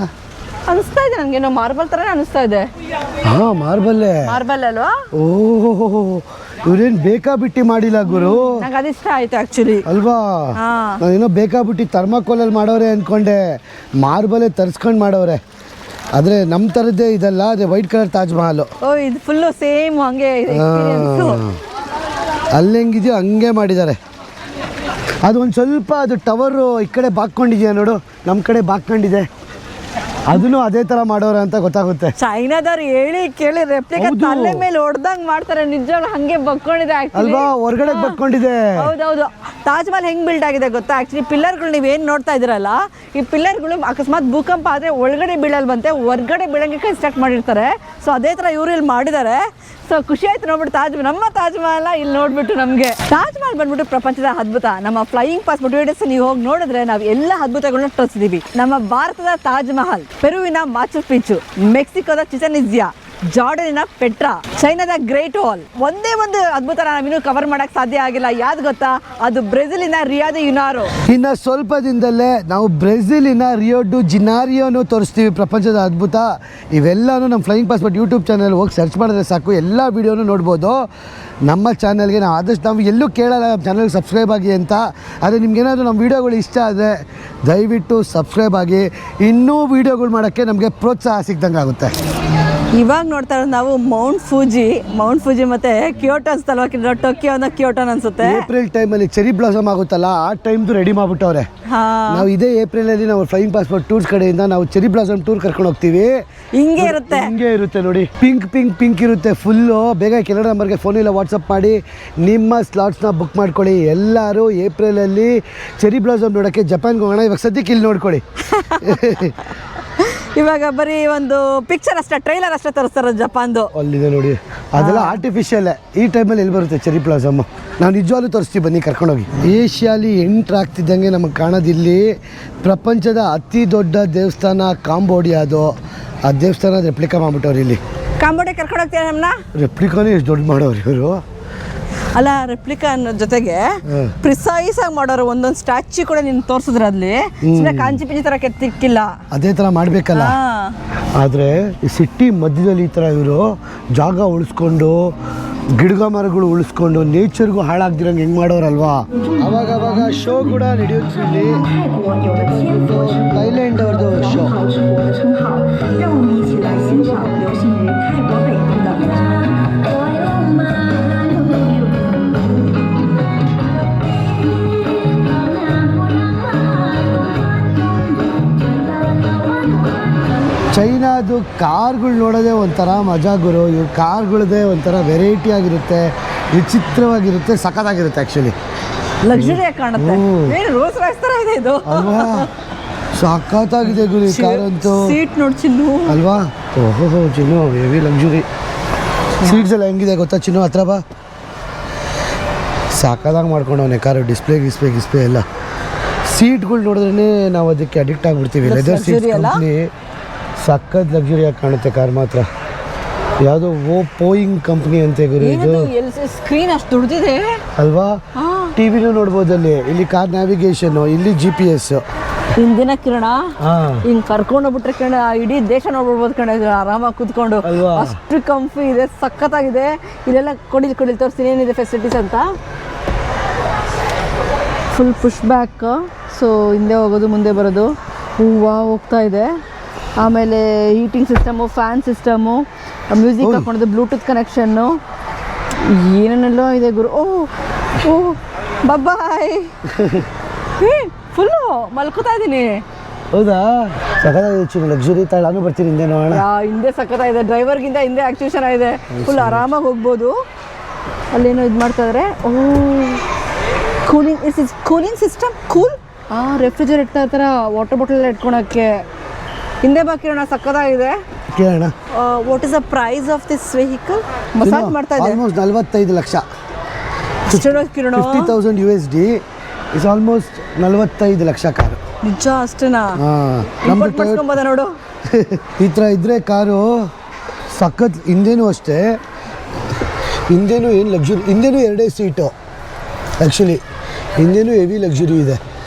ಅನಿಸ್ತಾ ಇದೆ ನನಗೇನೋ ಮಾರ್ಬಲ್ ಥರನೇ ಅನಿಸ್ತಾ ಇದೆ. ಹಾಂ ಮಾರ್ಬಲ್ಲೇ. ಮಾರ್ಬಲ್ ಅಲ್ವಾ? ಓಹೋ ಇವ್ರೇನು ಬೇಕಾಬಿಟ್ಟಿ ಮಾಡಿಲ್ಲ ಗುರು. ನಂಗೆ ಅದಿಷ್ಟ ಆಯ್ತು ಆ್ಯಕ್ಚುಲಿ ಅಲ್ವಾ? ನಾನೇನೋ ಬೇಕಾಬಿಟ್ಟಿ ಥರ್ಮಾಕೋಲಲ್ಲಿ ಮಾಡೋರೆ ಅಂದ್ಕೊಂಡೆ. ಮಾರ್ಬಲೇ ತರಿಸ್ಕೊಂಡು ಮಾಡೋರೆ. ಆದರೆ ನಮ್ಮ ಥರದ್ದೇ ಇದಲ್ಲ, ಅದೇ ವೈಟ್ ಕಲರ್ ತಾಜ್ ಮಹಲ್. ಓ ಇದು ಫುಲ್ಲು ಸೇಮ್ ಹಂಗೆ ಅಲ್ಲಿ ಹೆಂಗಿದೆಯೋ ಹಂಗೆ ಮಾಡಿದ್ದಾರೆ. ಅದು ಒಂದು ಸ್ವಲ್ಪ ಅದು ಟವರು ಈ ಕಡೆ ಬಾಕ್ಕೊಂಡಿದೆಯಾ ನೋಡು, ನಮ್ಮ ಕಡೆ ಬಾಕ್ಕೊಂಡಿದೆ. ಅದನ್ನು ಅದೇ ಥರ ಮಾಡೋರು ಅಂತ ಗೊತ್ತಾಗುತ್ತೆ. ಚೈನಾದವ್ರು ಹೇಳಿ ಕೇಳಿ ರೆಪ್ಲಿಕಾ ತಲೆ ಮೇಲೆ ಹೊಡೆದಂಗೆ ಮಾಡ್ತಾರೆ. ನಿಜವಾಗ್ಲೂ ಹಂಗೆ ಬಕ್ಕೊಂಡಿದೆ ಅಲ್ವಾ? ಹೊರಗಡೆ ಬಕ್ಕೊಂಡಿದೆ. ಹೌದೌದು. ತಾಜ್ ಮಹಲ್ ಹೆಂಗ್ ಬಿಲ್ಡ್ ಆಗಿದೆ ಗೊತ್ತಾ? ಆಕ್ಚುಲಿ ಪಿಲ್ಲರ್ಗಳು ನೀವೇನು ನೋಡ್ತಾ ಇದ್ದೀರಲ್ಲ, ಈ ಪಿಲ್ಲರ್ಗಳು ಅಕಸ್ಮಾತ್ ಭೂಕಂಪ ಆದರೆ ಒಳಗಡೆ ಬೀಳಲ್ ಬಂತೆ ಹೊರಗಡೆ ಬೀಳಂಗೆ ಕನ್ಸ್ಟ್ರಕ್ಟ್ ಮಾಡಿರ್ತಾರೆ. ಸೊ ಅದೇ ಥರ ಇವರು ಇಲ್ಲಿ ಮಾಡಿದ್ದಾರೆ. ಸೊ ಖುಷಿ ಆಯ್ತು ನೋಡ್ಬಿಟ್ಟು ನಮ್ಮ ತಾಜ್ ಮಹಲ್ ಇಲ್ಲಿ ನೋಡ್ಬಿಟ್ಟು. ನಮಗೆ ತಾಜ್ ಮಹಲ್ ಬಂದ್ಬಿಟ್ಟು ಪ್ರಪಂಚದ ಅದ್ಭುತ. ನಮ್ಮ ಫ್ಲೈಯಿಂಗ್ ಪಾಸ್ಪೋರ್ಟ್ ವಿಡಿಯೋಸ್ ನೀವು ಹೋಗಿ ನೋಡಿದ್ರೆ ನಾವು ಎಲ್ಲ ಅದ್ಭುತಗಳನ್ನ ತೋರಿಸಿದೀವಿ. ನಮ್ಮ ಭಾರತದ ತಾಜ್ ಮಹಲ್, ಪೆರುವಿನ ಮಾಚು ಪಿಚ್ಚು, ಮೆಕ್ಸಿಕೋದ ಚಿಚನ್ ಇಟ್ಜಾ, ಜಾರ್ಡನಿನ ಪೆಟ್ರಾ, ಚೈನಾದ ಗ್ರೇಟ್ ವಾಲ್. ಒಂದೇ ಒಂದು ಅದ್ಭುತ ನಾವಿನ್ನೂ ಕವರ್ ಮಾಡಕ್ ಸಾಧ್ಯ ಆಗಿಲ್ಲ. ಯಾವ್ದು ಗೊತ್ತಾ? ಅದು ಬ್ರೆಜಿಲಿನ ರಿಯೋ ಡಿ ಯುನಾರೋ. ಇನ್ನು ಸ್ವಲ್ಪ ದಿನದಲ್ಲೇ ನಾವು ಬ್ರೆಜಿಲಿನ ರಿಯೋ ಡಿ ಜನೇರಿಯೋನು ತೋರಿಸ್ತೀವಿ. ಪ್ರಪಂಚದ ಅದ್ಭುತ. ಇವೆಲ್ಲನೂ ನಮ್ಮ ಫ್ಲೈಯಿಂಗ್ ಪಾಸ್ಪೋರ್ಟ್ ಯೂಟ್ಯೂಬ್ ಚಾನಲ್ ಹೋಗಿ ಸರ್ಚ್ ಮಾಡಿದ್ರೆ ಸಾಕು, ಎಲ್ಲ ವೀಡಿಯೋನು ನೋಡ್ಬೋದು. ನಮ್ಮ ಚಾನಲ್ಗೆ ನಾವು ಆದಷ್ಟು ನಾವು ಎಲ್ಲೂ ಕೇಳಲ್ಲ ನಮ್ಮ ಚಾನಲ್ಗೆ ಸಬ್ಸ್ಕ್ರೈಬ್ ಆಗಿ ಅಂತ. ಆದರೆ ನಿಮ್ಗೇನಾದರೂ ನಮ್ಮ ವೀಡಿಯೋಗಳು ಇಷ್ಟ ಆದರೆ ದಯವಿಟ್ಟು ಸಬ್ಸ್ಕ್ರೈಬ್ ಆಗಿ. ಇನ್ನೂ ವೀಡಿಯೋಗಳು ಮಾಡೋಕ್ಕೆ ನಮಗೆ ಪ್ರೋತ್ಸಾಹ ಸಿಗ್ದಂಗೆ ಆಗುತ್ತೆ. ಇವಾಗ ನೋಡ್ತಾ ಇರೋದು ನಾವು ಮೌಂಟ್ ಫೂಜಿ ಮತ್ತೆ ಕ್ಯೋಟೋ ಅನ್ಸುತ್ತಲ್ವ? ಕ್ಯೋಟೋನ್ ಅನ್ಸುತ್ತೆ. ಏಪ್ರಿಲ್ ಟೈಮಲ್ಲಿ ಚೆರಿ ಬ್ಲಾಸಮ್ ಆಗುತ್ತಲ್ಲ, ಆ ಟೈಮ್ದು ರೆಡಿ ಮಾಡ್ಬಿಟ್ಟವ್ರೆ. ನಾವು ಇದೇ ಏಪ್ರಿಲಲ್ಲಿ ನಾವು ಫ್ಲೈಯಿಂಗ್ ಪಾಸ್ಪೋರ್ಟ್ ಟೂರ್ಸ್ ಕಡೆಯಿಂದ ನಾವು ಚೆರಿ ಬ್ಲಾಸಮ್ ಟೂರ್ ಕರ್ಕೊಂಡು ಹೋಗ್ತೀವಿ. ಹಿಂಗೆ ಇರುತ್ತೆ ನೋಡಿ. ಪಿಂಕ್ ಇರುತ್ತೆ ಫುಲ್ಲು. ಬೇಗ ಕೆಳಗಡೆ ನಂಬರ್ಗೆ ಫೋನ್ ಇಲ್ಲ ವಾಟ್ಸಪ್ ಮಾಡಿ ನಿಮ್ಮ ಸ್ಲಾಟ್ಸ್ನ ಬುಕ್ ಮಾಡ್ಕೊಳ್ಳಿ. ಎಲ್ಲರೂ ಏಪ್ರಿಲಲ್ಲಿ ಚೆರಿ ಬ್ಲಾಸಮ್ ನೋಡೋಕ್ಕೆ ಜಪಾನ್ಗೆ ಹೋಗೋಣ. ಇವಾಗ ಸದ್ಯಕ್ಕೆ ಇಲ್ಲಿ ನೋಡ್ಕೊಳ್ಳಿ. ಇವಾಗ ಬರೀ ಒಂದು ಪಿಕ್ಚರ್ ಅಷ್ಟೇ, ಟ್ರೈಲರ್ ಅಷ್ಟೇ ತೋರಿಸ್ತಾರೆ ಜಪಾನ್ದು. ಅಲ್ಲಿದೆ ನೋಡಿ, ಅದೆಲ್ಲ ಆರ್ಟಿಫಿಷಿಯಲ್. ಈ ಟೈಮಲ್ಲಿ ಎಲ್ಲಿ ಬರುತ್ತೆ ಚೆರಿ ಬ್ಲಾಸಮ್? ನಾವು ನಿಜವಾಗ್ಲೂ ತೋರಿಸ್ತೀವಿ, ಬನ್ನಿ ಕರ್ಕೊಂಡೋಗಿ. ಏಷ್ಯಾಲಿ ಎಂಟ್ರ್ ಆಗ್ತಿದ್ದಂಗೆ ನಮಗೆ ಕಾಣೋದಿಲ್ಲಿ ಪ್ರಪಂಚದ ಅತಿ ದೊಡ್ಡ ದೇವಸ್ಥಾನ ಕಾಂಬೋಡಿಯಾದು. ಆ ದೇವಸ್ಥಾನ ರೆಪ್ಲಿಕಾ ಮಾಡ್ಬಿಟ್ಟವ್ರು ಇಲ್ಲಿ. ಕಾಂಬೋಡಿಯಾ ಕರ್ಕೊಂಡು ಹೋಗ್ತೀರಾ ನಮ್ಮನ್ನ? ರೆಪ್ಲಿಕಾನೇ ಎಷ್ಟು ದೊಡ್ಡ ಮಾಡೋರು ಇವರು. ಅಲ್ಲ, ರೆಪ್ಲಿಕಾ ಅನ್ನೋ ಜೊತೆಗೆ ಪ್ರಿಸೈಸ್ ಆಗಿ ಮಾಡೋರು. ಒಂದೊಂದು ಸ್ಟ್ಯಾಚ್ಯೂ ಕೂಡ ನೀನು ತೋರಿಸಿದ್ರೆ ಅಲ್ಲಿ ಕಾಂಚಿ ಪಿಂಚಿ ಥರ ಕೆತ್ತಿಕ್ಕಿಲ್ಲ, ಅದೇ ಥರ ಮಾಡಬೇಕಲ್ಲ. ಆದರೆ ಈ ಸಿಟಿ ಮಧ್ಯದಲ್ಲಿ ಈ ಥರ ಇವರು ಜಾಗ ಉಳಿಸ್ಕೊಂಡು ಗಿಡ ಮರಗಳು ಉಳಿಸ್ಕೊಂಡು ನೇಚರ್ಗೂ ಹಾಳಾಗ್ದಿರಂಗೆ ಹೆಂಗೆ ಮಾಡೋರಲ್ವಾ. ಅವಾಗ ಶೋ ಕೂಡ ನಡೆಯುತ್ತೆ ಇಲ್ಲಿ. ಥೈಲ್ಯಾಂಡ್ ಅವ್ರದ್ದು ಶೋ. ಚೈನಾದು ಕಾರ್ಗಳು ನೋಡೋದೇ ಒಂಥರ ಮಜಾ ಗುರು. ಇವ್ರ ಕಾರ್ಗಳದೇ ಒಂಥರ ವೆರೈಟಿ ಆಗಿರುತ್ತೆ, ವಿಚಿತ್ರವಾಗಿರುತ್ತೆ, ಸಖತ್ತಾಗಿರುತ್ತೆ. ಆ್ಯಕ್ಚುಲಿ ಲಕ್ಸುರಿಯಾಗಿ ಕಾಣುತ್ತೆ. ರೋಲ್ಸ್ ರಾಯ್ಸ್ ಥರ ಇದೆ ಇದು ಅಲ್ವಾ? ಸಖತ್ತಾಗಿದೆ ಗುರು ಈ ಕಾರ್ ಅಂತೂ. ಸೀಟ್ ನೋಡಿ ಚಿನ್ನು ಅಲ್ವಾ? ಓಹೋ ಚಿನ್ನು, ಹೆವಿ ಲಕ್ಸುರಿ. ಸೀಟ್ಸ್ ಎಲ್ಲ ಹೆಂಗಿದೆ ಗೊತ್ತಾ ಚಿನ್ನು? ಹತ್ರ ಬಾ. ಸಾಕಾದಾಗ ಮಾಡ್ಕೊಂಡವನೆ ಕಾರು. ಡಿಸ್ಪ್ಲೇ ಎಲ್ಲ. ಸೀಟ್ಗಳು ನೋಡಿದ್ರೇ ನಾವು ಅದಕ್ಕೆ ಅಡಿಕ್ಟ್ ಆಗಿಬಿಡ್ತೀವಿ. ಲೆದರ್ ಸೀಟ್ಸ್ ಕಂಪ್ನಿ ಸಖತ್ ಲಕ್ಸುರಿಯಾಗಿ ಕಾಣುತ್ತೆ ಕಾರ್ ಮಾತ್ರ. ಯಾವುದೋ ಪೋಯಿಂಗ್ ಕಂಪ್ನಿ ಅಂತೆ ಗುರು ಇದು. ಸ್ಕ್ರೀನ್ ಅಷ್ಟು ದೊಡ್ಡದಿದೆ ಅಲ್ವಾ? ಟಿವಿನೂ ನೋಡ್ಬೋದು ಅಲ್ಲಿ. ಇಲ್ಲಿ ಕಾರ್ ನ್ಯಾವಿಗೇಷನ್, ಇಲ್ಲಿ GPS. ಹಿಂದಿನ ಕಿರಣ ಹಿಂಗ್ ಕರ್ಕೊಂಡೋಗ್ಬಿಟ್ರೆ ಕಣ ಇಡೀ ದೇಶ ನೋಡ್ಬಿಡ್ಬೋದು ಕಣ. ಆರಾಮಾಗಿ ಕೂತ್ಕೊಂಡು ಅಷ್ಟು ಕಂಫಿ ಇದೆ, ಸಖತ್ತಾಗಿದೆ. ಇಲ್ಲೆಲ್ಲ ಕೊಡಿ ತೋರಿಸ್ತೀನಿ ಏನಿದೆ ಫೆಸಿಲಿಟೀಸ್ ಅಂತ. Full push back. ಸೊ ಹಿಂದೆ ಹೋಗೋದು ಮುಂದೆ ಬರೋದು. ಹೂವು ಹೋಗ್ತಾ ಇದೆ. ಆಮೇಲೆ heating system, fan system, music ಹಾಕ್ಕೊಂಡಿದ್ದು, ಬ್ಲೂಟೂತ್ ಕನೆಕ್ಷನ್ನು, ಏನೇನೆಲ್ಲ ಇದೆ ಗುರು. ಓ ಬಾಯ್. ಫುಲ್ಲು ಮಲ್ಕೋತಾ ಇದ್ದೀನಿ. ಹೌದಾ ಸಖತ್ತಾಗಿ ಲಕ್ಸುರಿ ತಾಳ ನಾನು ಬರ್ತೀನಿ ಹಿಂದೆ ನೋಡೋಣ. ಹಿಂದೆ ಸಖತ್ತಾಗಿದೆ, ಡ್ರೈವರ್ಗಿಂತ ಹಿಂದೆ ಆ್ಯಕ್ಚುಲಿ ಚೆನ್ನಾಗಿದೆ. ಫುಲ್ ಆರಾಮಾಗಿ ಹೋಗ್ಬೋದು. ಅಲ್ಲೇನೋ ಇದು ಮಾಡ್ತಾ ಇದ್ದಾರೆ. ಓ ಕೂಲಿಂಗ್ ಸಿಸ್ಟಮ್ ಕೂಲ್. ರೆಫ್ರಿಜರೇಟರ್ ಥರ ವಾಟರ್ ಬಾಟಲ್ ಇಟ್ಕೊಳಕ್ಕೆ. ಹಿಂದೆ ಬಾಕಿರೋಣ ಸಖತ್ತಾಗಿದೆ. ಕೇಳೋಣ what is the price of this vehicle? Massage ಮಾಡ್ತಾ ಇದೆ. Almost 45 lakh. Kiran 50,000 USD is almost 45 lakh car. ನಿಜ ಅಷ್ಟೇನಾ? ನಮ್ದು ಮಾಡ್ಕೊಂಬೋದ ನೋಡು. ಈ ಥರ ಇದ್ರೆ ಕಾರು ಸಖತ್. ಹಿಂದೇನೂ ಅಷ್ಟೇ, ಹಿಂದೇನೂ ಏನು ಲಕ್ಸುರಿ. ಹಿಂದೇನೂ 2 ಸೀಟು ಆ್ಯಕ್ಚುಲಿ. ಹಿಂದೇನೂ ಹೆವಿ ಲಕ್ಸುರಿ ಇದೆ.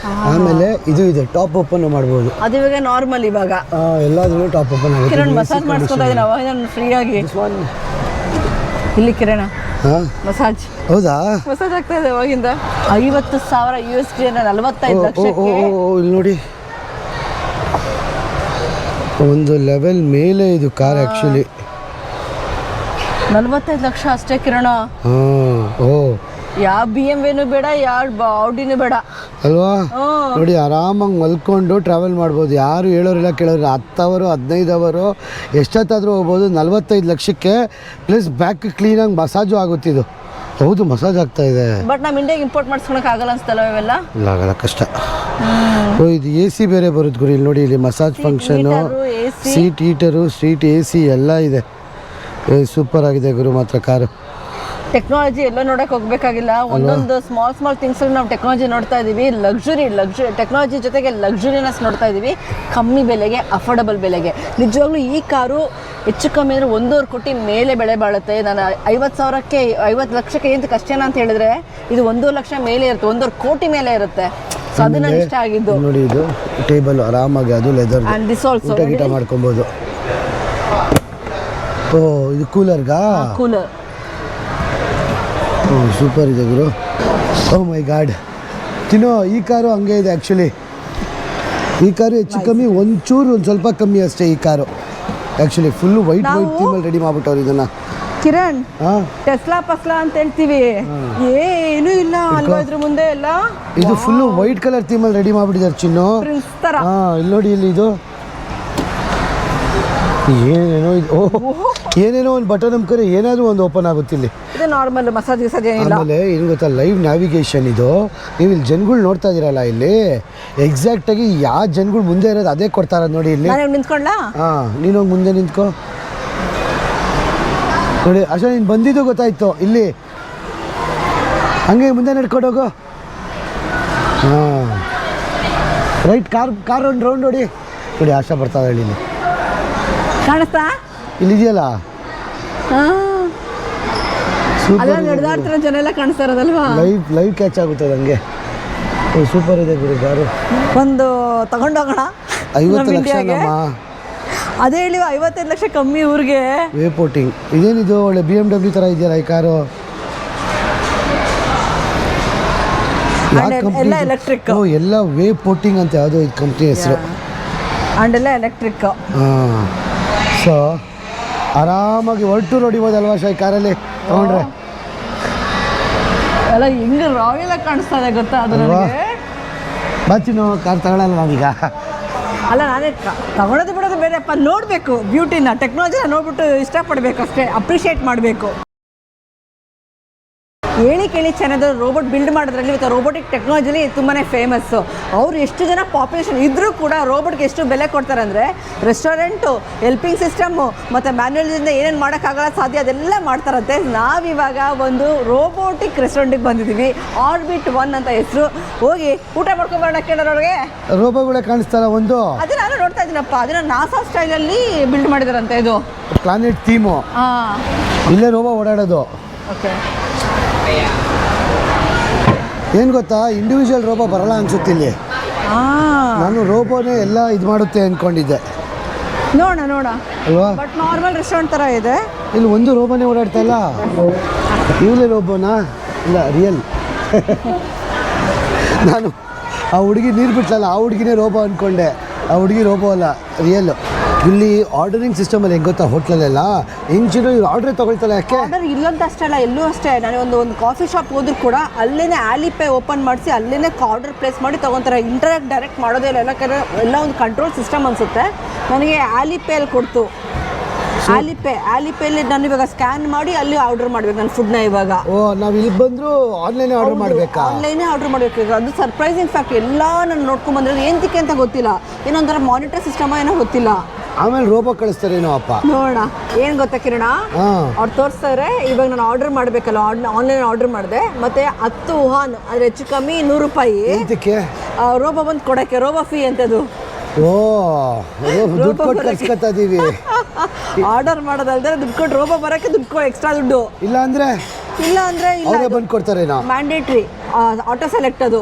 ಆಮೇಲೆ ಇದು ಇದೆ, ಟಾಪ್ ಓಪನ್ ಮಾಡ್ಬೋದು. ಅದು ಇವಾಗ ನಾರ್ಮಲ್. ಇವಾಗ ಎಲ್ಲಾದ್ರೂ ಟಾಪ್ ಓಪನ್ ಆಗುತ್ತೆ. ಕಿರಣ್ ಮಸಾಜ್ ಮಾಡಿಸ್ಕೊತಾ ಇದ್ದೀನಿ ಅವಾಗ ನಾನು ಫ್ರೀಯಾಗಿ. ಇಲ್ಲಿ ಕಿರಣ ಮಸಾಜ್. ಹೌದಾ? ಮಸಾಜ್ ಆಗ್ತಾ ಇದೆ ಅವಾಗಿಂದ. 50,000 USD 45 ಲಕ್ಷಕ್ಕೆ. ಇಲ್ಲಿ ನೋಡಿ, ಒಂದು ಲೆವೆಲ್ ಮೇಲೆ ಇದು ಕಾರ್ ಆ್ಯಕ್ಚುಲಿ. 45 ಲಕ್ಷ ಅಷ್ಟೇ ಕಿರಣ. ಯಾವ BMW ಬೇಡ, ಯಾವ ಆಡಿನೂ ಬೇಡ ಅಲ್ವಾ? ನೋಡಿ ಆರಾಮಾಗಿ ಮಲ್ಕೊಂಡು ಟ್ರಾವೆಲ್ ಮಾಡ್ಬೋದು. ಯಾರು ಹೇಳೋರಿಲ್ಲ ಕೇಳೋರಿಲ್ಲ. 10 ಅವರು 15 ಅವರು ಎಷ್ಟೊತ್ತಾದರೂ ಹೋಗ್ಬೋದು. 45 ಲಕ್ಷಕ್ಕೆ ಪ್ಲಸ್ ಬ್ಯಾಕ್ ಕ್ಲೀನಾಗಿ ಮಸಾಜು ಆಗುತ್ತಿದ್ದು. ಹೌದು ಮಸಾಜ್ ಆಗ್ತಾ ಇದೆ. ಬಟ್ ನಮ್ಮ ಇಂಡಿಯಾಗೆ ಇಂಪೋರ್ಟ್ ಮಾಡ್ಸ್ಕೊಳಕ್ಕೆ ಆಗಲ್ಲ ಅನ್ಸ್ತಲ್ಲ ಇವೆಲ್ಲ? ಇಲ್ಲ ಆಗಲ್ಲ, ಕಷ್ಟ. ಇದು AC ಬೇರೆ ಬರುತ್ತೆ ಗುರಿ. ಇಲ್ಲಿ ನೋಡಿ, ಇಲ್ಲಿ massage function, seat heater, seat AC ಎಲ್ಲ ಇದೆ. ಸೂಪರ್ ಆಗಿದೆ ಗುರು ಮಾತ್ರ ಕಾರು. ಟೆಕ್ನಾಲಜಿ ಎಲ್ಲ ನೋಡಕ್ಕೆ ಹೋಗ್ಬೇಕಾಗಿಲ್ಲ. ಒಂದೊಂದು ಸ್ಮಾಲ್ ಥಿಂಗ್ಸ್ ನಾವು ಟೆಕ್ನಾಲಜಿ ನೋಡ್ತಾ ಇದ್ದೀವಿ. ಲಕ್ಸುರಿ ಟೆಕ್ನಾಲಜಿ ಜೊತೆಗೆ ಲಕ್ಸುರಿನೆಸ್ ನೋಡ್ತಾ ಇದ್ದೀವಿ. ಕಮ್ಮಿ ಬೆಲೆಗೆ, ಅಫೋರ್ಡಬಲ್ ಬೆಲೆಗೆ. ನಿಜವಾಗ್ಲೂ ಈ ಕಾರು ಹೆಚ್ಚು ಕಮ್ಮಿ ಅಂದರೆ 1.5 ಕೋಟಿ ಮೇಲೆ ಬೆಲೆ ಬಾಳುತ್ತೆ. ನಾನು 50 ಲಕ್ಷಕ್ಕೆ ಏನು ಕಷ್ಟೇನ ಅಂತ ಹೇಳಿದ್ರೆ ಇದು 1.5 ಲಕ್ಷ ಮೇಲೆ ಇರುತ್ತೆ, 1.5 ಕೋಟಿ ಮೇಲೆ ಇರುತ್ತೆ. ಸೊ ಅದು ನನಗೆ ಇಷ್ಟ ಆಗಿದ್ದು. ನೋಡಿ, ಇದು ಟೇಬಲ್ ಆರಾಮಾಗಿ, ಅದು ಲೆದರ್. ಆ್ಯಂಡ್ ದಿಸ್ ಆಲ್ಸೋ ಊಟ ಮಾಡ್ಕೊಬೋದು. ಇದು ಕೂಲರ್ಗಾ? ಕೂಲರ್ ಸೂಪರ್ ಇದೆ ಗುರು. ಓ ಮೈ ಗಾಡ್. ಈ ಕಾರು ಹಂಗೆ ಇದೆ ಆ್ಯಕ್ಚುಲಿ. ಈ ಕಾರು ಹೆಚ್ಚು ಕಮ್ಮಿ ಒಂದು ಸ್ವಲ್ಪ ಕಮ್ಮಿ ಅಷ್ಟೇ ಈ ಕಾರು ಆ್ಯಕ್ಚುಲಿ. ಫುಲ್ಲು ವೈಟ್ ಥೀಮಲ್ಲಿ ರೆಡಿ ಮಾಡ್ಬಿಟ್ಟವ್ರು ಇದನ್ನು. ಕಿರಣ್, ಟೆಸ್ಲಾ ಪಸ್ಲಾ ಅಂತ ಹೇಳ್ತೀವಿ, ಏನೂ ಇಲ್ಲ ಅಲ್ವಾ ಇದ್ರ ಮುಂದೆ ಎಲ್ಲ. ಇದು ಫುಲ್ಲು ವೈಟ್ ಕಲರ್ ಥೀಮಲ್ಲಿ ರೆಡಿ ಮಾಡ್ಬಿಟ್ಟಿದ್ದಾರೆ ಚಿನ್ನು. ಪ್ರಿನ್ಸ್ ಥರ. ಇಲ್ಲಿ ನೋಡಿ, ಇಲ್ಲಿ ಇದು ಏನೇನೋ ಇದು. ಏನೇನೋ ಒಂದು ಬಟನ್ ನಂಬ್ಕರೆ ಏನಾದರೂ ಒಂದು ಓಪನ್ ಆಗುತ್ತೆ ಇಲ್ಲಿ. ಇದು ನಾರ್ಮಲ್ ಮಸಾಜ್ ಏನಿಲ್ಲ. ಆಮೇಲೆ ಏನು ಗೊತ್ತಾ, ಲೈವ್ ನ್ಯಾವಿಗೇಷನ್ ಇದು. ನೀವು ಇಲ್ಲಿ ಜನಗಳು ನೋಡ್ತಾ ಇದ್ದೀರಲ್ಲ, ಇಲ್ಲಿ ಎಕ್ಸಾಕ್ಟಾಗಿ ಯಾವ ಜನಗಳು ಮುಂದೆ ಇರೋದು ಅದೇ ಕೊಡ್ತಾರ ನೋಡಿ ಇಲ್ಲಿ. ನಿಂತ್ಕೊಳ್ಳ? ನೀನು ಹೋಗಿ ಮುಂದೆ ನಿಂತ್ಕೊ ನೋಡಿ. ಅಷ್ಟೇ, ನೀನು ಬಂದಿದ್ದು ಗೊತ್ತಾಯ್ತು ಇಲ್ಲಿ. ಹಂಗೆ ಮುಂದೆ ನಡ್ಕೊಂಡೋಗು. ರೈಟ್. ಕಾರ್ ಒಂದು ರೌಂಡ್ ನೋಡಿ. ಆಶಾ ಬರ್ತಾ ಹೇಳಿ ಇಲ್ಲಿ ಕಾಣಿಸ್ತಾ? ಇಲ್ಲಿದೆಯಲ್ಲ, ನಡೆದಾಡ್ತಿರೋ ಜನ ಎಲ್ಲ ಕಾಣಿಸ್ತಾ ಇರೋದಲ್ವಾ? ಲೈವ್ ಕ್ಯಾಚ್ ಆಗುತ್ತೆ ಹಂಗೆ. ಸೂಪರ್ ಇದೆ ಗುರು ಕಾರು. ಒಂದು ತಗೊಂಡೋಗೋಣ. 50 ಲಕ್ಷ ನಮ್ಮ. ಅದೇ ಹೇಳಿ 55 ಲಕ್ಷ ಕಮ್ಮಿ ಊರಿಗೆ. ವೇ ಪೋರ್ಟಿಂಗ್ ಇದೇನಿದು, ಒಳ್ಳೆ BMW ಥರ ಇದೆಯಲ್ಲ ಈ ಕಾರು. ಎಲ್ಲ ಎಲೆಕ್ಟ್ರಿಕ್. ಎಲ್ಲ ವೇ ಪೋರ್ಟಿಂಗ್ ಅಂತ ಯಾವುದೋ ಇದು ಕಂಪ್ನಿ ಹೆಸರು. ಆ್ಯಂಡ್ ಎಲ್ಲ ಎಲೆಕ್ಟ್ರಿಕ್. ಸೊ ಆರಾಮಾಗಿ ಹೊರಟು ನೋಡಿಬೋದಲ್ವಾ ಈ ಕಾರಲ್ಲಿ ತಗೊಂಡ್ರೆ. ಎಲ್ಲ ಹೆಂಗೆ ರಾಯಲ್ ಆಗಿ ಕಾಣಿಸ್ತಾ ಇದೆ ಗೊತ್ತಾ ಅದು ನನಗೆ. ಬಾಚಿನೋ ಕಾರ್ ತಗೊಳ್ಳಲ್ಲ ನಾವೀಗ. ಅಲ್ಲ, ನಾನೇ ತಗೊಳ್ಳೋದು ಬಿಡೋದು ಬೇರೆಪ್ಪ. ನೋಡಬೇಕು ಬ್ಯೂಟಿನ, ಟೆಕ್ನಾಲಜಿನ ನೋಡ್ಬಿಟ್ಟು ಇಷ್ಟಪಡಬೇಕು ಅಷ್ಟೇ, ಅಪ್ರಿಷಿಯೇಟ್ ಮಾಡಬೇಕು. ಕೇಳಿ ಚೈನಾದಲ್ಲಿ ರೋಬೋಟ್ ಬಿಲ್ಡ್ ಮಾಡೋದ್ರಲ್ಲಿ ಇವತ್ತು ರೋಬೋಟಿಕ್ ಟೆಕ್ನಾಲಜಿಲಿ ತುಂಬಾ ಫೇಮಸ್ಸು. ಅವರು ಎಷ್ಟು ಜನ ಪಾಪ್ಯುಲೇಷನ್ ಇದ್ದರೂ ಕೂಡ ರೋಬೋಟ್ಗೆ ಎಷ್ಟು ಬೆಲೆ ಕೊಡ್ತಾರೆ ಅಂದರೆ, ರೆಸ್ಟೋರೆಂಟು, ಹೆಲ್ಪಿಂಗ್ ಸಿಸ್ಟಮ್ಮು ಮತ್ತು ಮ್ಯಾನ್ಯುಯಲ್ದಿಂದ ಏನೇನು ಮಾಡೋಕ್ಕಾಗಲ್ಲ ಸಾಧ್ಯ ಅದೆಲ್ಲ ಮಾಡ್ತಾರಂತೆ. ನಾವಿವಾಗ ಒಂದು ರೋಬೋಟಿಕ್ ರೆಸ್ಟೋರೆಂಟಿಗೆ ಬಂದಿದ್ದೀವಿ. ಆರ್ಬಿಟ್ 1 ಅಂತ ಹೆಸರು. ಹೋಗಿ ಊಟ ಮಾಡ್ಕೊಂಬರೋಣ ಕೇಳೋರೊಳಗೆ. ರೋಬೋಗಳೇ ಕಾಣಿಸ್ತಾರ ಒಂದು. ಅದೇ ನಾನು ನೋಡ್ತಾ ಇದ್ದೀನಪ್ಪ, ಅದನ್ನ ನಾಸಾ ಸ್ಟೈಲಲ್ಲಿ ಬಿಲ್ಡ್ ಮಾಡಿದಾರಂತೆ. ಇದು ಪ್ಲಾನೆಟ್ ಥೀಮು. ಇಲ್ಲೇ ರೋಬೋ ಓಡಾಡೋದು. ಓಕೆ. ಏನು ಗೊತ್ತಾ, ಇಂಡಿವಿಜುವಲ್ ರೋಬೋ ಬರಲ್ಲ ಅನ್ಸುತ್ತೆ ಇಲ್ಲಿ. ನಾನು ರೋಬೋನೇ ಎಲ್ಲ ಇದು ಮಾಡುತ್ತೆ ಅಂದ್ಕೊಂಡಿದ್ದೆ. ನೋಡ ಅಲ್ವಾ? ಬಟ್ ನಾರ್ಮಲ್ ರೆಸ್ಟೋರೆಂಟ್ ಥರ ಇದೆ. ಇಲ್ಲಿ ಒಂದು ರೋಬೋನೇ ಓಡಾಡ್ತಾ ಇಲ್ಲ. ಇವಳೇ ರೋಬೋನಾ? ಇಲ್ಲ, ರಿಯಲ್. ನಾನು ಆ ಹುಡುಗಿ ನೀರು ಬಿಟ್ಲಲ್ಲ, ಆ ಹುಡುಗಿನೇ ರೋಬೋ ಅಂದ್ಕೊಂಡೆ. ಆ ಹುಡುಗಿ ರೋಬೋ ಅಲ್ಲ, ರಿಯಲ್ಲು. ಇಲ್ಲಿ ಆರ್ಡರಿಂಗ್ ಸಿಸ್ಟಮಲ್ಲಿ ಹೆಂಗೆ ಗೊತ್ತಾ ಹೋಟ್ಲಲ್ಲೆಲ್ಲ ಇಂಚಿನ ಇವ್ರು ಆರ್ಡ್ರೇ ತೊಗೊಳ್ತಾರೆ ಯಾಕೆ? ಆರ್ಡರ್ ಇಲ್ಲಂತ ಅಷ್ಟೇ ಅಲ್ಲ, ಎಲ್ಲೂ ಅಷ್ಟೇ. ನಾನು ಒಂದು ಕಾಫಿ ಶಾಪ್ ಹೋದ್ರು ಕೂಡ ಅಲ್ಲೇನೆ ಆಲಿಪೇ ಓಪನ್ ಮಾಡಿಸಿ ಅಲ್ಲೇನೆ ಆರ್ಡರ್ ಪ್ಲೇಸ್ ಮಾಡಿ ತೊಗೊತಾರೆ. ಇಂಟರಾಕ್ಟ್ ಡೈರೆಕ್ಟ್ ಮಾಡೋದೇ ಇಲ್ಲ, ಎಲ್ಲ ಒಂದು ಕಂಟ್ರೋಲ್ ಸಿಸ್ಟಮ್ ಅನಿಸುತ್ತೆ. ನನಗೆ ಆಲಿಪೇಯಲ್ಲಿ ಕೊಡ್ತು. ಆಲಿಪೇಲಿ ನಾನು ಇವಾಗ ಸ್ಕ್ಯಾನ್ ಮಾಡಿ ಅಲ್ಲಿ ಆರ್ಡರ್ ಮಾಡ್ಬೇಕು ನನ್ನ ಫುಡ್ನ. ಇವಾಗ ನಾವು ಇಲ್ಲಿ ಬಂದರೂ ಆನ್ಲೈನೇ ಆರ್ಡರ್ ಮಾಡಬೇಕಾ? ಆನ್ಲೈನೇ ಆರ್ಡರ್ ಮಾಡಬೇಕು. ಅದು ಸರ್ಪ್ರೈಸಿಂಗ್ ಫ್ಯಾಕ್ಟ್. ಎಲ್ಲ ನಾನು ನೋಡ್ಕೊಂಡ್ ಬಂದ್ರೆ ಏಂತಿಕೆ ಅಂತ ಗೊತ್ತಿಲ್ಲ, ಏನೊಂಥರ ಮಾನಿಟರ್ ಸಿಸ್ಟಮ್ ಏನೋ ಗೊತ್ತಿಲ್ಲ. ಆಮೇಲೆ ರೋಬೋ ಕಳಿಸ್ತಾರೇನೋ ಅಪ್ಪ. ನೋಡೋಣ ಏನು ಗೊತ್ತಾ ಕಿರಣ, ಅವ್ರು ತೋರಿಸ್ತಾರೆ. ಇವಾಗ ನಾನು ಆರ್ಡರ್ ಮಾಡಬೇಕಲ್ಲ, ಆನ್ಲೈನ್ ಆರ್ಡರ್ ಮಾಡಿದೆ. ಮತ್ತೆ 10 ವುಹಾನ್ ಅಂದರೆ ಹೆಚ್ಚು ಕಮ್ಮಿ 100 ರೂಪಾಯಿ ರೋಬೋ ಬಂದು ಕೊಡೋಕ್ಕೆ. ರೋಬೋ ಫೀ ಅಂತದು. ದುಡ್ಡು ಕೊಟ್ಟು ಕಳ್ಸ್ಕೊತಾ ಇದೀವಿ. ಆರ್ಡರ್ ಮಾಡೋದಲ್ದ್ರೆ ದುಡ್ಡು ಕೊಟ್ಟು ರೋಬೋ ಬರೋಕ್ಕೆ ದುಡ್ಡು ಎಕ್ಸ್ಟ್ರಾ ದುಡ್ಡು. ಇಲ್ಲ ಅಂದ್ರೆ ಅವರೇ ಬಂದು ಕೊಡ್ತಾರೇನೋ. ಮ್ಯಾಂಡೇಟ್ರಿ ಆಟೋ ಸೆಲೆಕ್ಟ್ ಅದು.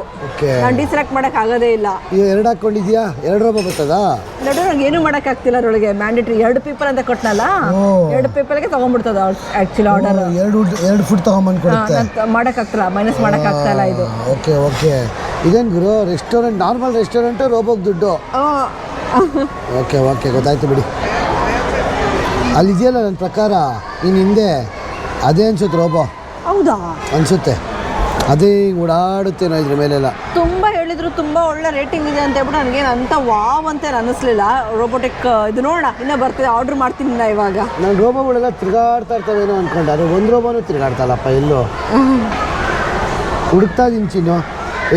ನಾನು ಡಿಸೆಲೆಕ್ಟ್ ಮಾಡಕ್ ಆಗೋದೇ ಇಲ್ಲ. ಈಗ 2 ಹಾಕೊಂಡಿದ್ಯಾ? 2 ರೋಬೋ ಬರ್ತದಾ? ನೋಡು, ನಂಗೆ ಏನು ಮಾಡಕ್ ಆಗ್ತಿಲ್ಲ ಅದರೊಳಗೆ. ಮ್ಯಾಂಡೇಟ್ರಿ 2 ಪೀಪಲ್ ಅಂತ ಕೊಟ್ಟನಲ್ಲ, 2 ಪೀಪಲ್ಗೆ ತಗೊಂಡ್ಬಿಡ್ತದ ಆಕ್ಚುಲಿ ಆರ್ಡರ್. 2 ಫುಡ್ ತಗೊಂಡ್ಬಂದು ಕೊಡುತ್ತೆ. ಮಾಡಕ್ ಆಗ್ತಿಲ್ಲ, ಮೈನಸ್ ಮಾಡಕ್ ಆಗ್ತಾ ಇಲ್ಲ ಇದು. ಓಕೆ ಇದೇನು ಗುರು, ರೆಸ್ಟೋರೆಂಟ್ ನಾರ್ಮಲ್ ರೆಸ್ಟೋರೆಂಟ್ ರೋಬೋಗೆ ದುಡ್ಡು. ಓಕೆ ಗೊತ್ತಾಯ್ತು ಬಿಡಿ. ಅಲ್ಲಿದೆಯಲ್ಲ ನನ್ನ ಪ್ರಕಾರ ಇನ್ನು ಹಿಂದೆ ಅದೇ ಅನ್ಸುತ್ತೆ ರೋಬೋ. ಹೌದಾ? ಅನ್ಸುತ್ತೆ ಅದೇ ಓಡಾಡುತ್ತೇನೋ ಇದ್ರ ಮೇಲೆಲ್ಲ. ತುಂಬ ಹೇಳಿದ್ರು, ತುಂಬ ಒಳ್ಳೆ ರೇಟಿಂಗ್ ಇದೆ ಅಂತ ಹೇಳ್ಬಿಟ್ಟು ನನಗೇನು ಅಂತ ವಾವ್ ಅಂತ ಅನ್ನಿಸ್ಲಿಲ್ಲ. ರೋಬೋಟಿಕ್ ಇದು ನೋಡೋಣ, ಇನ್ನೂ ಬರ್ತಿದೆ, ಆರ್ಡ್ರ್ ಮಾಡ್ತೀನಿ ನಾ ಇವಾಗ. ನಾನು ರೋಬೋಗಳೆಲ್ಲ ತಿರುಗಾಡ್ತಾ ಇರ್ತಾವೇನೋ ಅಂದ್ಕೊಂಡೆ, ಅದು ಒಂದು ರೋಬೋನೂ ತಿರುಗಾಡ್ತಲ್ಲಪ್ಪ ಎಲ್ಲೋ. ಹುಡುಕ್ತಾ ಇದ್ದೀನಿ ಚಿನ್ನು,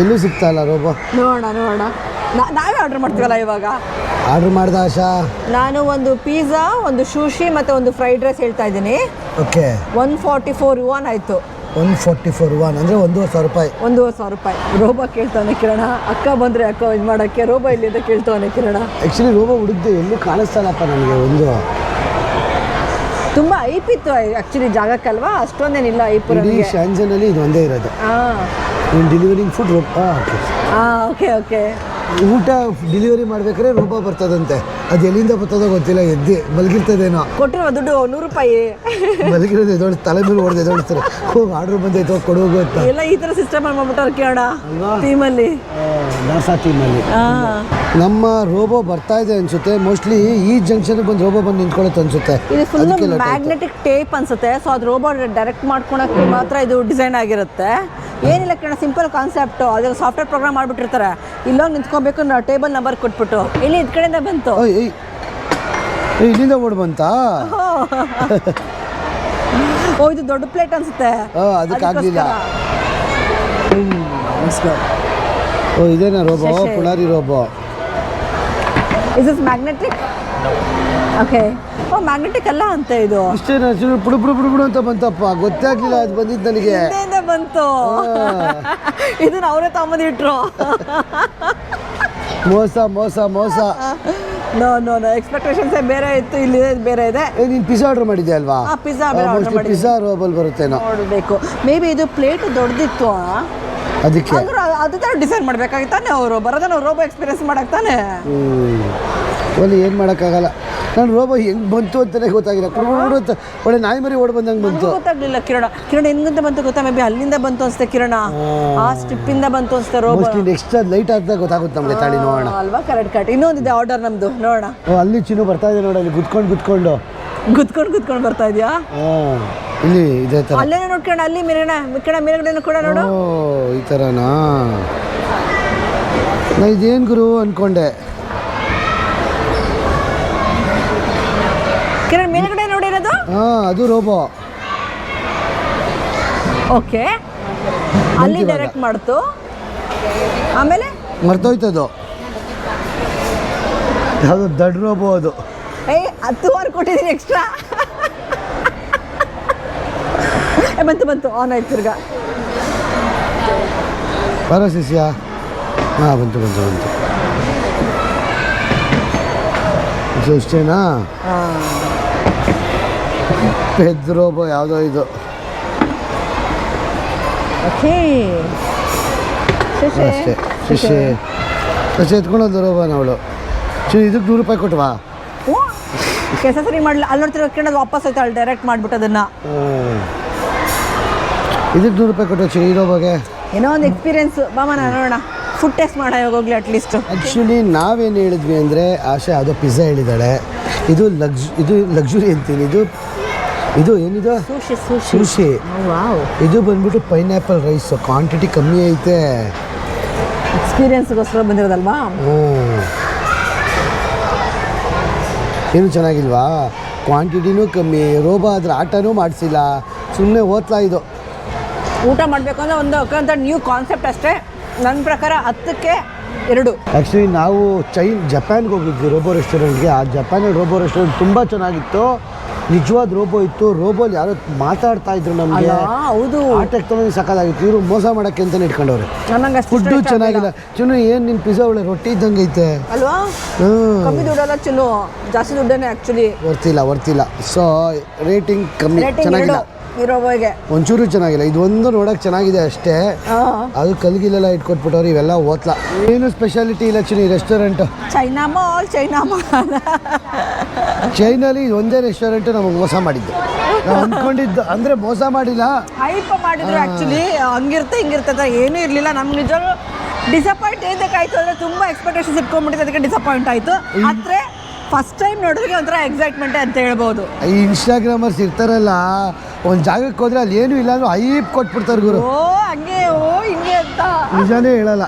ಎಲ್ಲೂ ಸಿಗ್ತಾಯಿಲ್ಲ ರೋಬೋ. ನೋಡೋಣ ನಾವೇ ಆರ್ಡ್ರ್ ಮಾಡ್ತೀವಲ್ಲ ಇವಾಗ. ಆರ್ಡ್ರ್ ಮಾಡ್ದೆ ಆಶಾ? ನಾನು ಒಂದು ಪಿಜ್ಜಾ, ಒಂದು ಶೂಶಿ ಮತ್ತು ಒಂದು ಫ್ರೈಡ್ ರೈಸ್ ಹೇಳ್ತಾ ಇದ್ದೀನಿ. ಓಕೆ, 144 ಯುವಾನ್ ಆಯಿತು. 144 ಯುವಾನ್ ಅಂದರೆ 1,500 ರೂಪಾಯಿ. 1,500 ರೂಪಾಯಿ. ರೋಬೋ ಕೇಳ್ತಾನೆ ಕಿರಣ, ಅಕ್ಕ ಬಂದರೆ ಅಕ್ಕ ಇದು ಮಾಡೋಕ್ಕೆ ರೋಬೋ ಇಲ್ಲಿ ಅಂತ ಕೇಳ್ತಾನೆ ಕಿರಣ. ಆ್ಯಕ್ಚುಲಿ ರೋಬೋ ಹುಡುಕ್ದೆ ಎಲ್ಲೂ ಕಾಣಿಸ್ತಲ್ಲಪ್ಪ ನನಗೆ. ಒಂದು ತುಂಬ ಐಪ್ ಇತ್ತು ಆ್ಯಕ್ಚುಲಿ ಜಾಗಕ್ಕಲ್ವಾ, ಅಷ್ಟೊಂದೇನಿಲ್ಲ ಐಪ್. ಶಾಂಜನಲ್ಲಿ ಇದು ಒಂದೇ ಇರೋದು. ಡೆಲಿವರಿಂಗ್ ಫುಡ್ ಓಕೆ ಊಟ ಡೆಲಿವರಿ ಮಾಡ್ಬೇಕಾದ್ರೆ ರೋಬೋ ಬರ್ತದಂತೆ. ಅದು ಎಲ್ಲಿಂದ ಬರ್ತದೋ ಗೊತ್ತಿಲ್ಲ, ಎದ್ದಿ ಮಲಗಿರ್ತದೇನೋ. ಕೊಟ್ಟಿರೋ ದುಡ್ಡು 100 ರೂಪಾಯಿ ಮಲಗಿರೋದು ಎದೋಡಿ ತಲೆ ಮೇಲೆ ಹೊಡೆದು ಎದೋಡಿಸ್ತಾರೆ. ಹೋಗಿ ಆರ್ಡ್ರ್ ಬಂದೈತೆ ಕೊಡೋಗು ಅಂತ ಎಲ್ಲ ಈ ಥರ ಸಿಸ್ಟಮ್ ಮಾಡ್ಬಿಟ್ಟಾರೆ ಕೇಳೋಣ ಟೀಮಲ್ಲಿ, ನಾಸಾ ಟೀಮಲ್ಲಿ. ನಮ್ಮ ರೋಬೋ ಬರ್ತಾ ಇದೆ ಅನ್ಸುತ್ತೆ. ಮೋಸ್ಟ್ಲಿ ಈ ಜಂಕ್ಷನ್ಗೆ ಬಂದು ರೋಬೋ ಬಂದು ನಿಂತ್ಕೊಳ್ಳುತ್ತೆ ಅನ್ಸುತ್ತೆ. ಇದು ಫುಲ್ ಮ್ಯಾಗ್ನೆಟಿಕ್ ಟೇಪ್ ಅನ್ಸುತ್ತೆ. ಸೊ ಅದು ರೋಬೋ ಡೈರೆಕ್ಟ್ ಮಾಡ್ಕೊಳಕ್ಕೆ ಮಾತ್ರ ಇದು ಡಿಸೈನ್ ಆಗಿರುತ್ತೆ. ಏನಿಲ್ಲ ಕಣ, ಸಿಂಪಲ್ ಕಾನ್ಸೆಪ್ಟು. ಅದು ಸಾಫ್ಟ್ವೇರ್ ಪ್ರೋಗ್ರಾಮ್ ಮಾಡಿಬಿಟ್ಟಿರ್ತಾರೆ. ಇಲ್ಲೋಗಿ ನಿಂತ್ಕೋಬೇಕು, ಟೇಬಲ್ ನಂಬರ್ ಕೊಟ್ಬಿಟ್ಟು. ಇಲ್ಲಿ ಇದ್ ಕಡೆಯಿಂದ ಬಂತು, ಇಲ್ಲಿಂದ ಓಡ್ ಬಂತಾ? ಓ, ಇದು ದೊಡ್ಡ ಪ್ಲೇಟ್ ಅನ್ಸುತ್ತೆ, ಅದಕ್ಕಾಗಲಿಲ್ಲ. ಓ, ಇದೇನಾ ರೋಬೋ? ಪುಳಾರಿ robo. Is is magnetic? Okay. ಓ, ಮ್ಯಾಗ್ನೆಟಿಕ್ ಅಲ್ಲ ಅಂತ ಇದು. ಇಷ್ಟೇ ಪುಡು ಪುಡು ಪುಡು ಪುಡು ಅಂತ ಬಂತಪ್ಪ, ಗೊತ್ತೇ ಆಗ್ಲಿಲ್ಲ ಅದು ಬಂದಿದ್ದು ನನಗೆ. ಹಿಂದೆಯಿಂದ ಬಂತು. ಇದನ್ನ ಅವರೇ ತಗೊಂಬಂದಿಟ್ರು. ಮೋಸ. ನೋ ಎಕ್ಸ್ಪೆಕ್ಟೇಷನ್ಸೇ ಬೇರೆ ಇತ್ತು, ಇಲ್ಲಿ ಬೇರೆ ಇದೆ. ನೀನು ಪಿಜ್ಜಾ ಆರ್ಡರ್ ಮಾಡಿದ್ದೆ ಅಲ್ವಾ? ಪಿಜ್ಜಾ ರೋಬಲ್ ಬರುತ್ತೇನೋ, ನೋಡಬೇಕು. ಮೇ ಬಿ ಇದು ಪ್ಲೇಟ್ ದೊಡ್ಡದಿತ್ತು, ಅದಕ್ಕೆ ಅದು ಥರ ಡಿಸೈನ್ ಮಾಡ್ಬೇಕಾಗಿತ್ತಾನೆ ಅವರು. ಬರೋದನ್ನ ರೋಬೋ ಎಕ್ಸ್ಪೀರಿಯನ್ಸ್ ಮಾಡಕ್ತಾನೆ. ಒಳ್ಳೆ ಏನು ಮಾಡೋಕ್ಕಾಗಲ್ಲ. ನಾನು ರೋಬೋ ಹೆಂಗೆ ಬಂತು ಅಂತಲೇ ಗೊತ್ತಾಗಿಲ್ಲ. ಕುಡುತ್ತ ಒಳ್ಳೆ ನಾಯಿ ಮರಿ ಓಡ್ ಬಂದಂಗೆ ಬಂತು. ಗೊತ್ತಾಗಲಿಲ್ಲ ಕಿರಣ ಹೆಂಗಂತ ಬಂತು ಗೊತ್ತಾ? ಮೇ ಬಿ ಅಲ್ಲಿಂದ ಬಂತು ಅನ್ಸುತ್ತೆ ಕಿರಣ, ಆ ಸ್ಟಿಪ್ಪಿಂದ ಬಂತು ಅನ್ಸುತ್ತೆ ರೋಬೋ. ನೆಕ್ಸ್ಟ್ ಲೈಟ್ ಆಗ್ತಾ ಗೊತ್ತಾಗುತ್ತೆ ನಮಗೆ, ತಾಳಿ ನೋಡೋಣ ಅಲ್ವಾ? ಕರೆಕ್ಟ್. ಇನ್ನೊಂದಿದೆ ಆರ್ಡರ್ ನಮ್ಮದು, ನೋಡೋಣ. ಅಲ್ಲಿ ಚಿನ್ನು ಬರ್ತಾ ಇದೆ ನೋಡಿ, ಅಲ್ಲಿ ಕುತ್ಕೊಂಡು ಬರ್ತಾ ಇದೆಯಾ? ಇಲ್ಲಿ ಇದೇ ಥರ ಅಲ್ಲೇ ನೋಡ್ಕೊಂಡು ಅಲ್ಲಿ ಮೇಲ್ಗಡೆ ಕೂಡ ನೋಡು. ಈ ಥರನಾ? ನಾ ಇದೇನು ಗುರು ಅಂದ್ಕೊಂಡೆ. ಕಿರಣ್ ಮೇಲ್ಗಡೆ ನೋಡಿರೋದು? ಅದು ರೋಬೋ. ಓಕೆ, ಅಲ್ಲಿ ಡೈರೆಕ್ಟ್ ಮಾಡ್ತು, ಆಮೇಲೆ ಮರ್ತೋಯ್ತದು. ಅದು ದೊಡ್ಡ ರೋಬೋ ಅದು. 10 ವಾರ ಕೊಟ್ಟಿದ್ದೀನಿ ಎಕ್ಸ್ಟ್ರಾ. ಬಂತು ಆನ್ ಆಯ್ತು ತಿರ್ಗ. ಬರೋ ಶಿಷ್ಯ. ಬಂತು ಇಷ್ಟೇನಾ? ಪೆದ್ ರೋಬೋ ಯಾವುದೋ ಇದು. ಶಿಶೆ ಎತ್ಕೊಳ್ಳೋದು ರೋಬೋನ ಅವಳು. ಇದಕ್ಕೆ 100 ರೂಪಾಯಿ ಕೊಟ್ಟವಾ? ಕೆಲಸ ಸರಿ ಮಾಡಲಿಲ್ಲ. ಅಲ್ಲಿ ನೋಡ್ತಿರೋ ಕೇಳೋದು ವಾಪಸ್ ಹೋಯ್ತು, ಅಲ್ಲಿ ಡೈರೆಕ್ಟ್ ಮಾಡ್ಬಿಟ್ಟು ಅದನ್ನ. ಇದಕ್ಕೆ 100 ರೂಪಾಯಿ ಕೊಟ್ಟು ಈ ರೋಬೋಗೆ ಏನೋ ಒಂದು ಎಕ್ಸ್ಪೀರಿಯನ್ಸ್. ಬಾಮ ನೋಡೋಣ, ಫುಡ್ ಟೆಸ್ಟ್ ಮಾಡೋಕೆ ಹೋಗ್ಲಿ ಅಟ್ಲೀಸ್ಟ್. ಆ್ಯಕ್ಚುಲಿ ನಾವೇನು ಹೇಳಿದ್ವಿ ಅಂದರೆ ಆಶೆ ಯಾವುದೋ ಪಿಜ್ಜಾ ಹೇಳಿದ್ದಾಳೆ. ಇದು ಲಕ್ಸುರಿ ಅಂತೀನಿ. ಇದು ಏನಿದು ಸುಶಿ ಸುಶಿ. ವಾವ್, ಇದು ಬಂದ್ಬಿಟ್ಟು ಪೈನಾಪಲ್ ರೈಸ್, ಕ್ವಾಂಟಿಟಿ ಕಮ್ಮಿ ಐತೆ. ಎಕ್ಸ್ಪೀರಿಯನ್ಸ್ಗೋಸ್ಕರ ಬಂದಿರೋದಲ್ವಾ. ಏನು ಚೆನ್ನಾಗಿಲ್ವಾ? ಕ್ವಾಂಟಿಟಿನೂ ಕಮ್ಮಿ, ರೋಬೋ ಅದ್ರ ಆಟನೂ ಮಾಡಿಸಿಲ್ಲ, ಸುಮ್ಮನೆ ಓದ್ಲಾ ಇದು. ಊಟ ಮಾಡಬೇಕು ಅಂದರೆ ಒಂದು ನ್ಯೂ ಕಾನ್ಸೆಪ್ಟ್ ಅಷ್ಟೇ. ನನ್ನ ಪ್ರಕಾರ 10ಕ್ಕೆ 2. ಆ್ಯಕ್ಚುಲಿ ನಾವು ಜಪಾನ್ಗೆ ಹೋಗಿದ್ವಿ ರೋಬೋ ರೆಸ್ಟೋರೆಂಟ್ಗೆ. ಆ ಜಪಾನಲ್ಲಿ ರೋಬೋ ರೆಸ್ಟೋರೆಂಟ್ ತುಂಬ ಚೆನ್ನಾಗಿತ್ತು. ನಿಜವಾದ ರೋಬೋ ಇತ್ತು. ರೋಬೋಲಿ ಯಾರೋ ಮಾತಾಡ್ತಾ ಇದ್ರು ನಮಗೆ. ಹೌದು, ಆ ಟೆಕ್ನಾಲಜಿ ಸಕ್ಕದಾಗಿತ್ತು. ಇವರು ಮೋಸ ಮಾಡೋಕ್ಕೆ ಅಂತಲೇ ಇಟ್ಕೊಂಡವ್ರೆ. ನನಗೆ ಫುಡ್ಡು ಚೆನ್ನಾಗಿಲ್ಲ. ಚುನು ಏನು ನಿನ್ನ ಪಿಜ್ಜಾ ಒಳ್ಳೆ ರೊಟ್ಟಿ ಇದ್ದಂಗೆ ಐತೆ ಅಲ್ವಾ. ಕಮ್ಮಿ ದುಡ್ಡಲ್ಲ ಚಿನ್ನು, ಜಾಸ್ತಿ ದುಡ್ಡೇನೆ ಆ್ಯಕ್ಚುಲಿ. ವರ್ತಿಲ್ಲ. ಸೊ ರೇಟಿಂಗ್ ಕಮ್ಮಿ, ಚೆನ್ನಾಗಿಲ್ಲ. ಈ ರೋಬೋಗೆ ಒಂಚೂರು ಚೆನ್ನಾಗಿಲ್ಲ. ಇದು ಒಂದು ನೋಡೋಕೆ ಚೆನ್ನಾಗಿದೆ ಅಷ್ಟೇ. ಅದು ಕಲ್ಗಿಲೆಲ್ಲ ಇಟ್ಕೊಟ್ಬಿಟ್ಟವ್ರು. ಇವೆಲ್ಲ ಓದ್ಲ. ಏನು ಸ್ಪೆಷಾಲಿಟಿ ಇಲ್ಲ ಚಿನ್ನು ಈ ರೆಸ್ಟೋರೆಂಟ್. ಚೈನಾ ಮಾಲ್ ಚೈನಲ್ಲಿ ಒಂದೇ ರೆಸ್ಟೋರೆಂಟ್ ನಮಗೆ ಮೋಸ ಮಾಡಿದ್ದು. ನಾವು ಅಂದ್ಕೊಂಡಿದ್ದು ಅಂದರೆ ಮೋಸ ಮಾಡಿಲ್ಲ, ಹೈಪ್ ಮಾಡಿದ್ರು ಆ್ಯಕ್ಚುಲಿ. ಹಂಗಿರುತ್ತೆ ಹಿಂಗಿರುತ್ತೆ ಅಂತ ಏನೂ ಇರಲಿಲ್ಲ. ನಮ್ಗೆ ನಿಜವಾಗ್ಲೂ ಡಿಸಪಾಯಿಂಟ್ ಏನಕ್ಕಾಯ್ತು ಅಂದರೆ ತುಂಬ ಎಕ್ಸ್ಪೆಕ್ಟೇಷನ್ಸ್ ಇಟ್ಕೊಂಡ್ಬಿಟ್ಟಿದೆ, ಅದಕ್ಕೆ ಡಿಸಪಾಯಿಂಟ್ ಆಯಿತು. ಆದರೆ ಫಸ್ಟ್ ಟೈಮ್ ನೋಡಿದ್ರೆ ಒಂಥರ ಎಕ್ಸೈಟ್ಮೆಂಟೇ ಅಂತ ಹೇಳ್ಬೋದು. ಈ ಇನ್ಸ್ಟಾಗ್ರಾಮರ್ಸ್ ಇರ್ತಾರಲ್ಲ, ಒಂದು ಜಾಗಕ್ಕೆ ಹೋದ್ರೆ ಅಲ್ಲಿ ಏನೂ ಇಲ್ಲ ಅಂದ್ರೂ ಹೈಪ್ ಕೊಟ್ಬಿಡ್ತಾರೆ ಗುರು. ಹಂಗೆ ಹಿಂಗೆ ಅಂತ ನಿಜಾನೇ ಹೇಳಲ್ಲ.